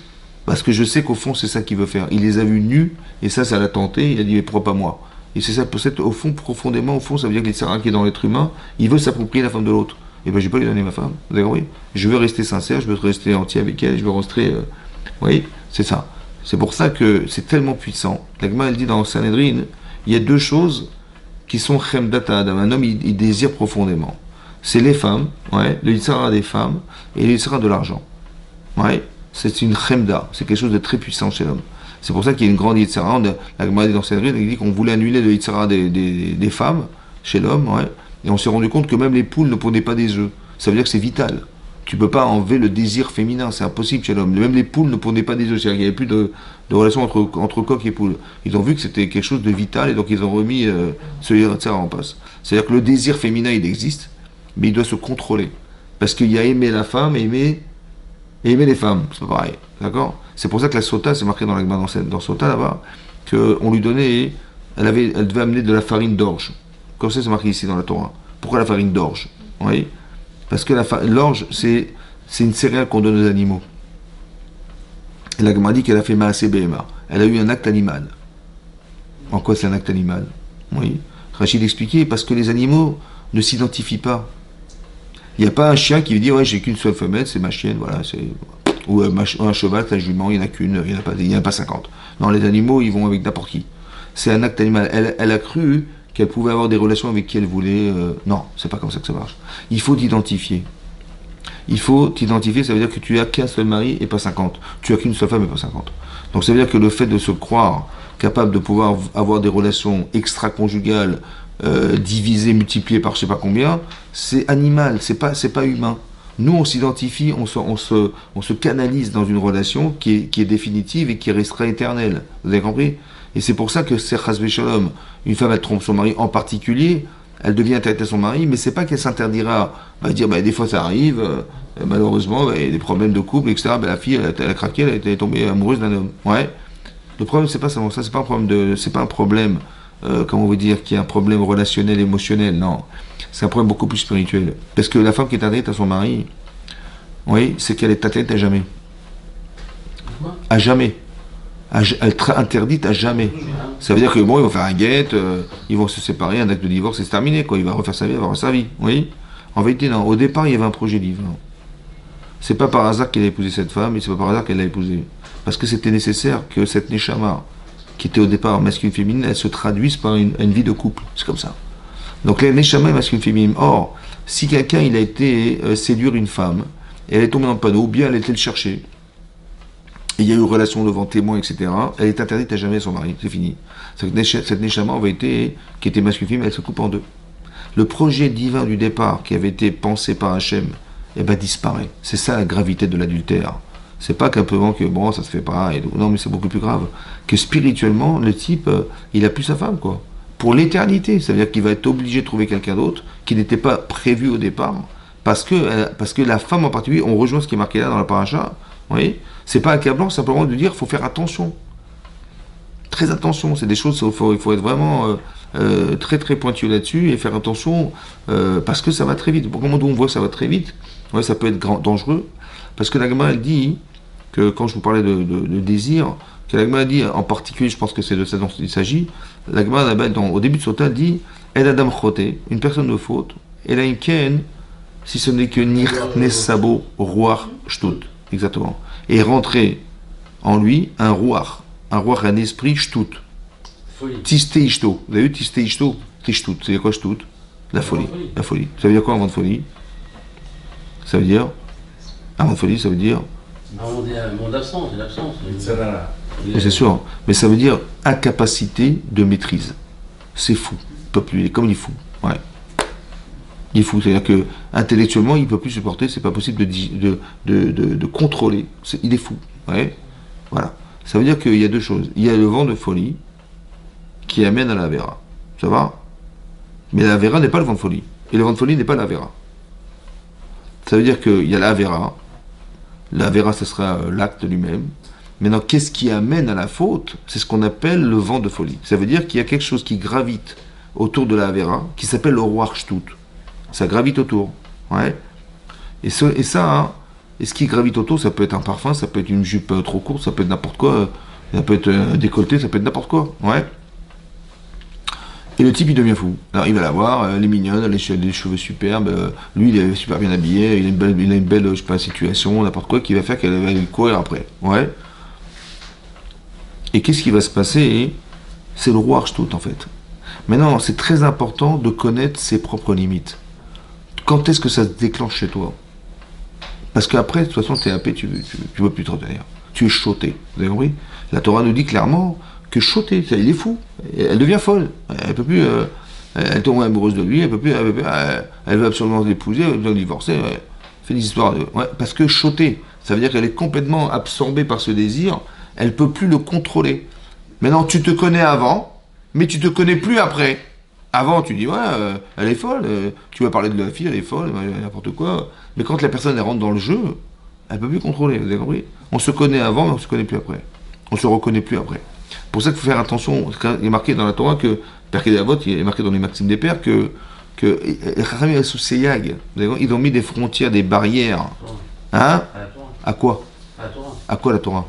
Parce que je sais qu'au fond, c'est ça qu'il veut faire. Il les a vus nus, et ça l'a tenté, il a dit, mais pourquoi pas moi? Et c'est ça, peut-être au fond, profondément, au fond, ça veut dire que l'Yitzhara qui est dans l'être humain, il veut s'approprier la femme de l'autre. Et ben, je vais pas lui donner ma femme. Vous avez compris? Je veux rester sincère, je veux rester entier avec elle, je veux rester. Vous voyez? C'est ça. C'est pour ça que c'est tellement puissant. La Gemara, elle dit dans Sanhedrin, il y a deux choses qui sont chemdata adam. Un homme, il désire profondément. C'est les femmes, ouais, le Yitzhara des femmes et le Yitzhara de l'argent. Ouais, c'est une chemda, c'est quelque chose de très puissant chez l'homme. C'est pour ça qu'il y a une grande Yitzhara. La Gemara dit dans Sanhedrin, elle dit qu'on voulait annuler le Yitzhara des femmes chez l'homme, ouais, et on s'est rendu compte que même les poules ne pondaient pas des œufs. Ça veut dire que c'est vital. Tu ne peux pas enlever le désir féminin, c'est impossible chez l'homme. Même les poules ne pondaient pas des œufs, c'est-à-dire qu'il n'y avait plus de relation entre coq et poule. Ils ont vu que c'était quelque chose de vital et donc ils ont remis ce Yitzhara en place. C'est-à-dire que le désir féminin, il existe, mais il doit se contrôler. Parce qu'il y a aimer la femme et aimer les femmes, c'est pas pareil. D'accord? C'est pour ça que la sota, c'est marqué dans la Gemara dans Sota là-bas, qu'on lui donnait, elle devait amener de la farine d'orge. Comme ça, c'est marqué ici dans la Torah. Pourquoi la farine d'orge? Oui. Parce que l'orge, c'est une céréale qu'on donne aux animaux. Et la Gemara dit qu'elle a fait Maaseh Behema. Elle a eu un acte animal. En quoi c'est un acte animal? Oui. Rachid expliquait, parce que les animaux ne s'identifient pas. Il n'y a pas un chien qui veut dire, ouais, j'ai qu'une seule femelle, c'est ma chienne, voilà, c'est... Ou un cheval, la jument, il n'y en a qu'une, il n'y en a pas 50. Non, les animaux, ils vont avec n'importe qui. C'est un acte animal. Elle a cru qu'elle pouvait avoir des relations avec qui elle voulait. Non, c'est pas comme ça que ça marche. Il faut t'identifier. Il faut t'identifier, ça veut dire que tu as qu'un seul mari et pas 50. Tu as qu'une seule femme et pas 50. Donc ça veut dire que le fait de se croire capable de pouvoir avoir des relations extra-conjugales, divisées, multipliées par je sais pas combien, c'est animal, c'est pas humain. Nous, on s'identifie, on se canalise dans une relation qui est définitive et qui restera éternelle. Vous avez compris? Et c'est pour ça que c'est Chas Shalom. Une femme, elle trompe son mari en particulier, elle devient interdite à son mari, mais c'est pas qu'elle s'interdira. Elle va dire, des fois ça arrive, malheureusement, il y a des problèmes de couple, etc. La fille, elle a craqué, elle est tombée amoureuse d'un homme. Ouais. Le problème, c'est pas ça, c'est pas un problème c'est pas un problème, comment vous dire, qui est un problème relationnel, émotionnel, non. C'est un problème beaucoup plus spirituel. Parce que la femme qui est interdite à son mari, oui, c'est qu'elle est interdite à jamais. À jamais. Elle est interdite à jamais. Ça veut dire que bon, ils vont faire un guet, ils vont se séparer, un acte de divorce, c'est terminé, quoi. Il va refaire sa vie, il va refaire sa vie. Oui. En vérité, non. Au départ, il y avait un projet divin. C'est pas par hasard qu'elle a épousé cette femme, et c'est pas par hasard qu'elle l'a épousée. Parce que c'était nécessaire que cette Neshama, qui était au départ masculine-féminine, elle se traduise par une vie de couple. C'est comme ça. Donc la Neshama est masculine-féminine. Or, si quelqu'un il a été séduire une femme, et elle est tombée dans le panneau, ou bien elle a été le chercher, et il y a eu relation devant témoins, etc., elle est interdite à jamais à son mari, c'est fini. Cette Neshama, en vérité, qui était masculine-féminine, elle se coupe en deux. Le projet divin du départ, qui avait été pensé par Hachem, disparaît. C'est ça la gravité de l'adultère. C'est pas qu'un que bon, ça se fait pas, et non, mais c'est beaucoup plus grave. Que spirituellement, le type, il a plus sa femme, quoi. Pour l'éternité, ça veut dire qu'il va être obligé de trouver quelqu'un d'autre qui n'était pas prévu au départ, parce que la femme en particulier, on rejoint ce qui est marqué là dans la paracha, vous voyez, c'est pas accablant simplement de dire qu'il faut faire attention. Très attention, c'est des choses, il faut être vraiment très très pointueux là-dessus et faire attention parce que ça va très vite. Comment on voit que ça va très vite? Ouais, ça peut être dangereux, parce que la Gemara elle dit que quand je vous parlais de désir, que la Gemara dit en particulier, je pense que c'est de ça dont il s'agit, la Gemara au début de Sota dit El Adam Choté, une personne de faute, et la Ken, si ce n'est que Nir Nesabo Ruach Shtut, exactement, et rentrer en lui un Ruach, un esprit Shtut. Tiste Ishto, vous avez vu Tiste Ishto? Tishtut, c'est quoi Shtut? La folie. La folie. Ça veut dire quoi un vent de folie? Ça veut dire un vent de folie, ça veut dire un monde d'absence, une absence. C'est sûr, mais ça veut dire incapacité de maîtrise. C'est fou. Il peut plus, il est comme il est fou. Ouais. Il est fou, c'est-à-dire que intellectuellement, il ne peut plus supporter, c'est pas possible de contrôler. Il est fou. Ouais. Voilà. Ça veut dire qu'il y a deux choses. Il y a le vent de folie qui amène à la Vera. Ça va? Mais la Vera n'est pas le vent de folie. Et le vent de folie n'est pas la Vera. Ça veut dire qu'il y a la Vera. La Vera, ce sera l'acte lui-même. Maintenant, qu'est-ce qui amène à la faute? C'est ce qu'on appelle le vent de folie. Ça veut dire qu'il y a quelque chose qui gravite autour de la Avera, qui s'appelle le Ruach Shtut. Ça gravite autour. Ouais. Et ça, et ce qui gravite autour, ça peut être un parfum, ça peut être une jupe trop courte, ça peut être n'importe quoi, ça peut être un décolleté, ça peut être n'importe quoi. Ouais. Et le type, il devient fou. Alors, il va la voir, elle est mignonne, elle a des cheveux superbes, lui, il est super bien habillé, il a une belle, je sais pas, situation, n'importe quoi, qui va faire qu'elle va lui courir après. Ouais. Et qu'est-ce qui va se passer? C'est le roi Archtout, en fait. Maintenant, c'est très important de connaître ses propres limites. Quand est-ce que ça se déclenche chez toi? Parce qu'après, de toute façon, tu es happé, tu ne veux plus te retenir. Tu es choté. Vous avez compris? La Torah nous dit clairement que choté, il est fou. Elle devient folle. Elle peut plus. Elle tombe amoureuse de lui, elle peut plus. Elle veut absolument l'épouser, elle veut divorcer. Elle fait des histoires de. Ouais, parce que choté, ça veut dire qu'elle est complètement absorbée par ce désir, elle ne peut plus le contrôler. Maintenant, tu te connais avant, mais tu te connais plus après. Avant, tu dis, ouais, elle est folle, tu vas parler de la fille, elle est folle, n'importe quoi. Mais quand la personne elle rentre dans le jeu, elle ne peut plus contrôler, vous avez compris? On se connaît avant, mais on ne se connaît plus après. On ne se reconnaît plus après. Pour ça qu'il faut faire attention. Il est marqué dans la Torah que, Père Kedavot, il est marqué dans les Maximes des Pères que les Chachamim sous Seyag, ils ont mis des frontières, des barrières. Hein? À quoi? À quoi la Torah?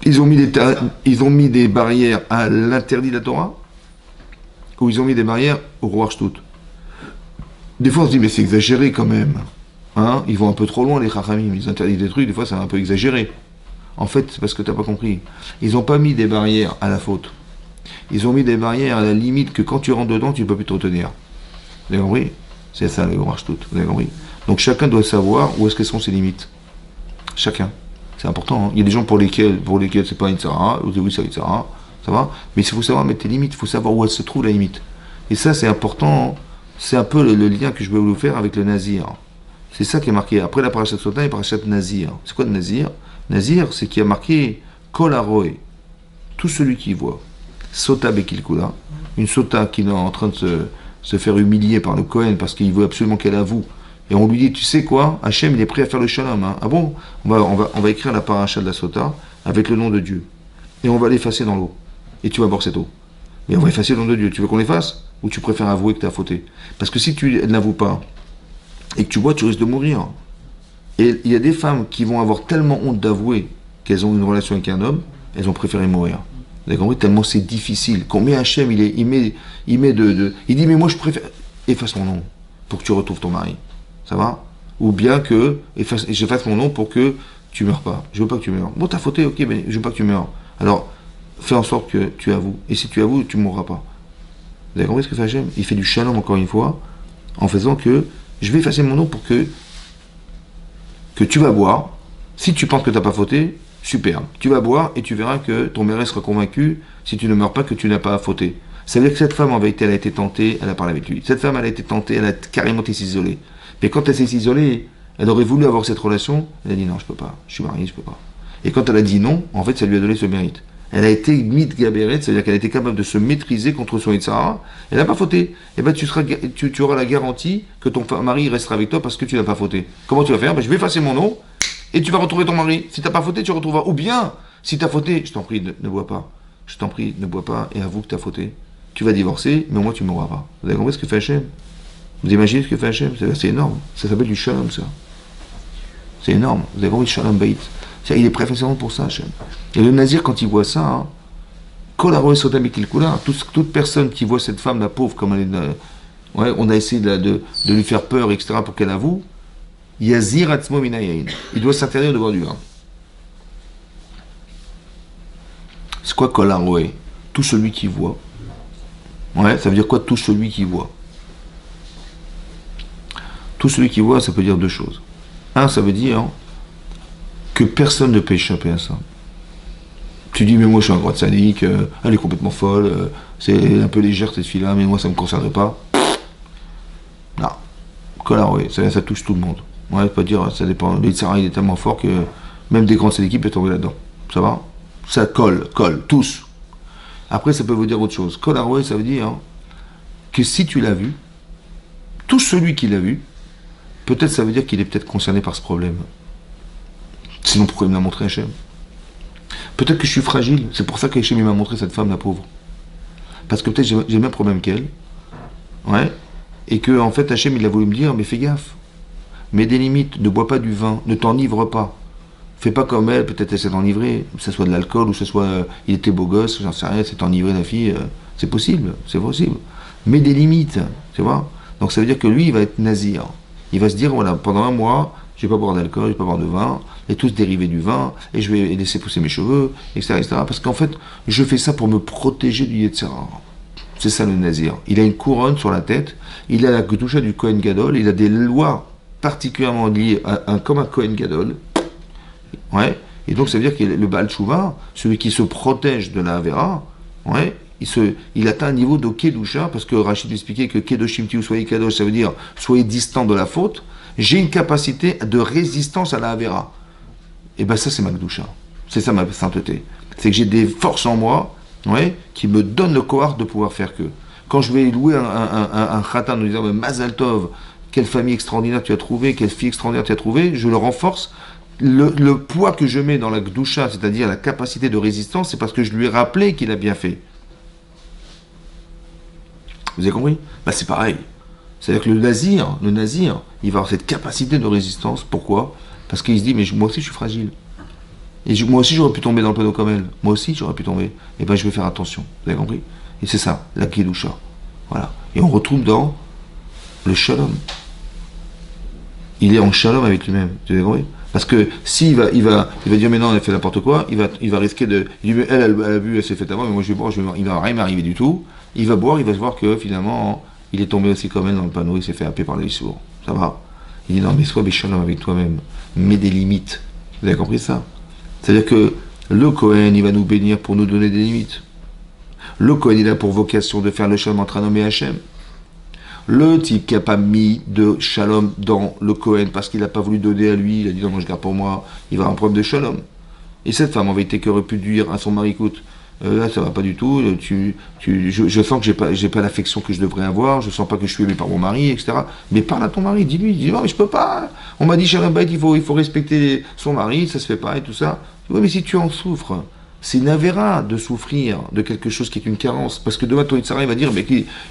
Ils ont mis des barrières à l'interdit de la Torah, ou ils ont mis des barrières au roi Archtout. Des fois on se dit mais c'est exagéré quand même. Hein, ils vont un peu trop loin les Chachamim, ils interdisent des trucs, des fois c'est un peu exagéré. En fait c'est parce que tu n'as pas compris. Ils n'ont pas mis des barrières à la faute. Ils ont mis des barrières à la limite que quand tu rentres dedans tu ne peux plus te retenir. Vous avez compris? C'est ça le roi Archtout, vous avez compris? Donc chacun doit savoir où est-ce que sont ses limites. Chacun. C'est important. Hein. Il y a des gens pour lesquels c'est pas une Sarah, oui c'est une Sarah, ça va. Mais il faut savoir mettre tes limites, il faut savoir où elle se trouve la limite. Et ça c'est important. Hein. C'est un peu le lien que je vais vous faire avec le Nazir. C'est ça qui est marqué. Après la parashat Sota et la parashat Nazir. C'est quoi le Nazir? Nazir, c'est qui a marqué Kol Haroé, tout celui qui voit. Sota Bekilkula, une Sota qui est en train de se faire humilier par le Kohen parce qu'il veut absolument qu'elle avoue. Et on lui dit, tu sais quoi, Hachem il est prêt à faire le shalom. Hein. Ah bon? On va écrire la paracha de la Sota avec le nom de Dieu. Et on va l'effacer dans l'eau. Et tu vas boire cette eau. Mais on va effacer le nom de Dieu. Tu veux qu'on l'efface? Ou tu préfères avouer que tu as fauté? Parce que si tu n'avoues pas et que tu bois, tu risques de mourir. Et il y a des femmes qui vont avoir tellement honte d'avouer qu'elles ont une relation avec un homme, elles ont préféré mourir. Vous avez compris? Tellement c'est difficile. Combien Hachem il dit, mais moi je préfère. Efface mon nom pour que tu retrouves ton mari. Ça va? Ou bien que j'efface mon nom pour que tu meurs pas. Je veux pas que tu meurs. Bon, t'as fauté, ok, mais je veux pas que tu meurs. Alors, fais en sorte que tu avoues. Et si tu avoues, tu mourras pas. Vous avez compris ce que fait Hachem? Il fait du shalom encore une fois, en faisant que je vais effacer mon nom pour que tu vas boire. Si tu penses que t'as pas fauté, super. Tu vas boire et tu verras que ton mari sera convaincu, si tu ne meurs pas, que tu n'as pas fauté. Ça veut dire que cette femme, en vérité, elle a été tentée, elle a parlé avec lui. Cette femme, elle a été tentée, elle a carrément été isolée. Mais quand elle s'est isolée, elle aurait voulu avoir cette relation, elle a dit non, je peux pas, je suis mariée, je peux pas. Et quand elle a dit non, en fait, ça lui a donné ce mérite. Elle a été mitgaberet, c'est-à-dire qu'elle a été capable de se maîtriser contre son Yitzhara, elle n'a pas fauté. Et bien tu auras la garantie que ton mari restera avec toi parce que tu n'as pas fauté. Comment tu vas faire? Je vais effacer mon nom et tu vas retrouver ton mari. Si tu n'as pas fauté, tu retrouveras. Ou bien, si tu as fauté, je t'en prie, ne bois pas. Je t'en prie, ne bois pas et avoue que tu as fauté. Tu vas divorcer, mais au moins tu ne mourras pas. Vous avez compris ce que fait Hachem? Vous imaginez ce que fait Hachem? C'est énorme. Ça s'appelle du shalom, ça. C'est énorme. Vous avez compris le shalom baït. Il est prêt forcément pour ça, Hachem. Et le Nazir, quand il voit ça, hein, toute personne qui voit cette femme, la pauvre, comme elle est, on a essayé de lui faire peur, etc., pour qu'elle avoue, Yazir Atzmo Minayain. Il doit s'interdire de boire du vin. C'est quoi Kol Haroé? Tout celui qui voit. Ouais, ça veut dire quoi tout celui qui voit? Tout celui qui voit, ça peut dire deux choses. Un, ça veut dire que personne ne peut échapper à ça. Tu dis, mais moi je suis un grand sadique, elle est complètement folle, c'est un peu légère cette fille-là, mais moi ça ne me concerne pas. Non. Kol Haroé, ça touche tout le monde. Ouais, pas dire, ça dépend. Le Yitzhara, il est tellement fort que même des grandes sadiques peuvent tomber là-dedans. Ça va? Ça colle, tous. Après, ça peut vous dire autre chose. Kol Haroé, ça veut dire que si tu l'as vu, tout celui qui l'a vu, peut-être ça veut dire qu'il est peut-être concerné par ce problème. Sinon, pourquoi il me l'a montré Hachem? Peut-être que je suis fragile, c'est pour ça qu'Hachem m'a montré cette femme, la pauvre. Parce que peut-être j'ai le même problème qu'elle. Ouais. Et que, en fait, Hachem, il a voulu me dire, mais fais gaffe. Mets des limites, ne bois pas du vin, ne t'enivre pas. Fais pas comme elle, peut-être elle s'est enivrée, que ce soit de l'alcool ou que ce soit il était beau gosse, j'en sais rien, s'est enivré la fille, c'est possible, c'est possible. Mais des limites, tu vois. Donc ça veut dire que lui, il va être nazir. Il va se dire, voilà, pendant un mois, je vais pas boire d'alcool, je vais pas boire de vin, et tout ce dérivé du vin, et je vais laisser pousser mes cheveux, etc., etc. Parce qu'en fait, je fais ça pour me protéger du Yetzirah. C'est ça le nazir. Il a une couronne sur la tête, il a la kedusha du Kohen Gadol, il a des lois particulièrement liées comme un Kohen Gadol. Ouais. Et donc ça veut dire que le Baal Tshuva, celui qui se protège de la Avera, ouais, il atteint un niveau de Kedusha, parce que Rachid expliquait que Kedoshim Tiou, soyez Kadosh, ça veut dire soyez distant de la faute. J'ai une capacité de résistance à la Avera. Et ben ça c'est ma Kedusha. C'est ça ma sainteté. C'est que j'ai des forces en moi, ouais, qui me donnent le cohort de pouvoir faire que. Quand je vais louer un khatan en disant Mazal Tov, quelle famille extraordinaire tu as trouvé, quelle fille extraordinaire tu as trouvé, je le renforce. Le poids que je mets dans la Kedusha, c'est-à-dire la capacité de résistance, c'est parce que je lui ai rappelé qu'il a bien fait. Vous avez compris? Bah c'est pareil. C'est-à-dire que le nazir, il va avoir cette capacité de résistance. Pourquoi? Parce qu'il se dit, mais moi aussi je suis fragile. Et moi aussi j'aurais pu tomber dans le panneau comme elle. Moi aussi j'aurais pu tomber. Et ben je vais faire attention. Vous avez compris? Et c'est ça, la Kedusha. Voilà. Et on retrouve dans le shalom. Il est en shalom avec lui-même. Vous avez compris? Parce que s'il va dire mais non, elle a fait n'importe quoi, il va risquer de. Il dit mais elle a bu, elle s'est fait avant, mais moi je vais boire, il va rien m'arriver du tout. Il va boire, il va se voir que finalement il est tombé aussi comme elle dans le panneau, il s'est fait happer par les sourds. Ça va. Il dit non mais sois béchalom avec toi-même, mets des limites. Vous avez compris ça? C'est-à-dire que le Kohen, il va nous bénir pour nous donner des limites. Le Kohen, il a pour vocation de faire le shalom entre un homme et Hachem. Le type qui n'a pas mis de shalom dans le Kohen parce qu'il n'a pas voulu donner à lui, il a dit non, moi je garde pour moi, il va avoir un problème de shalom. Et cette femme, en vérité, qui aurait pu dire à son mari, écoute, là ça va pas du tout, je sens que j'ai pas l'affection que je devrais avoir, je sens pas que je suis aimé par mon mari, etc. Mais parle à ton mari, dis-lui, non mais je peux pas, on m'a dit shalom bayit, il faut respecter son mari, ça se fait pas et tout ça. Oui mais si tu en souffres, c'est une avéra de souffrir de quelque chose qui est une carence. Parce que demain, ton Yitzhara, il va dire,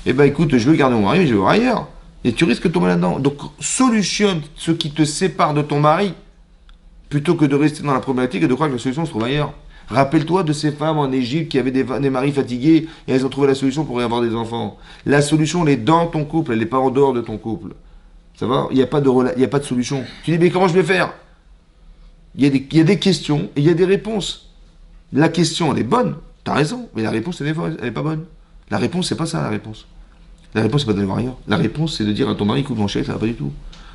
écoute, je veux garder mon mari, mais je veux voir ailleurs. Et tu risques de tomber là-dedans. Donc, solutionne ce qui te sépare de ton mari, plutôt que de rester dans la problématique et de croire que la solution se trouve ailleurs. Rappelle-toi de ces femmes en Égypte qui avaient des maris fatigués et elles ont trouvé la solution pour y avoir des enfants. La solution, elle est dans ton couple, elle n'est pas en dehors de ton couple. Ça va? Il n'y a pas de solution. Tu dis, mais comment je vais faire? Il y a des questions et il y a des réponses. La question, elle est bonne, t'as raison, mais la réponse, elle est pas bonne. La réponse, c'est pas ça, la réponse. La réponse, c'est pas d'aller voir ailleurs. La réponse, c'est de dire à ton mari, écoute, mon chéri, ça va pas du tout.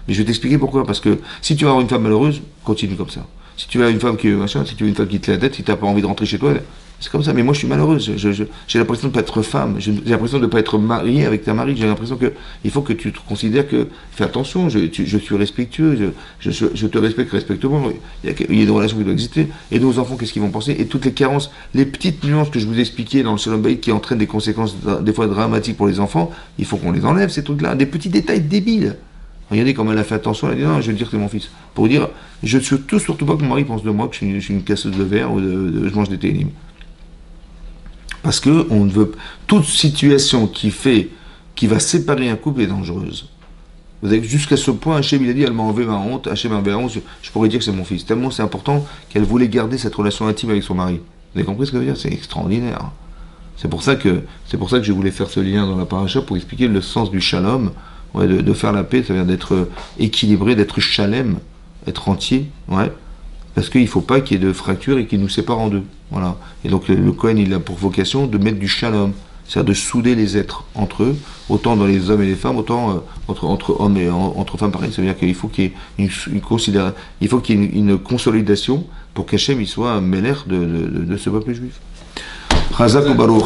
Mais je vais t'expliquer pourquoi. Parce que si tu vas avoir une femme malheureuse, continue comme ça. Si tu as une femme qui machin, si tu veux une femme qui te la tête, si t'as pas envie de rentrer chez toi, c'est comme ça. Mais moi, je suis malheureuse. J'ai l'impression de ne pas être femme. J'ai l'impression de ne pas être mariée avec ta mari. J'ai l'impression que il faut que tu te considères que fais attention. Je suis respectueux. Je te respecte respectueusement. Il y a une relation qui doit exister. Et nos enfants, qu'est-ce qu'ils vont penser? Et toutes les carences, les petites nuances que je vous expliquais dans le Shalom Bayit qui entraînent des conséquences des fois dramatiques pour les enfants, il faut qu'on les enlève ces trucs-là. Des petits détails débiles. Regardez comme elle a fait attention, elle a dit non, je vais dire que c'est mon fils. Pour vous dire, je ne suis surtout pas que mon mari pense de moi que je suis une casseuse de verre ou je mange des télim. Parce que on ne veut toute situation qui va séparer un couple est dangereuse. Vous avez jusqu'à ce point, Hachem il a dit, elle m'a enlevé ma honte, Hachem m'a enlevé la honte, je pourrais dire que c'est mon fils. Tellement c'est important qu'elle voulait garder cette relation intime avec son mari. Vous avez compris ce que ça veut dire? C'est extraordinaire. C'est pour ça que je voulais faire ce lien dans la paracha pour expliquer le sens du shalom. Ouais, de faire la paix, ça veut dire d'être équilibré, d'être chalem, être entier, ouais. Parce qu'il ne faut pas qu'il y ait de fractures et qu'il nous sépare en deux. Voilà. Et donc le Kohen, il a pour vocation de mettre du shalom, c'est-à-dire de souder les êtres entre eux, autant dans les hommes et les femmes, autant entre hommes et entre femmes, pareil. Ça veut dire qu'il faut qu'il y ait une consolidation pour qu'Hachem il soit mêlère de ce peuple juif. Chazak ou Baruch.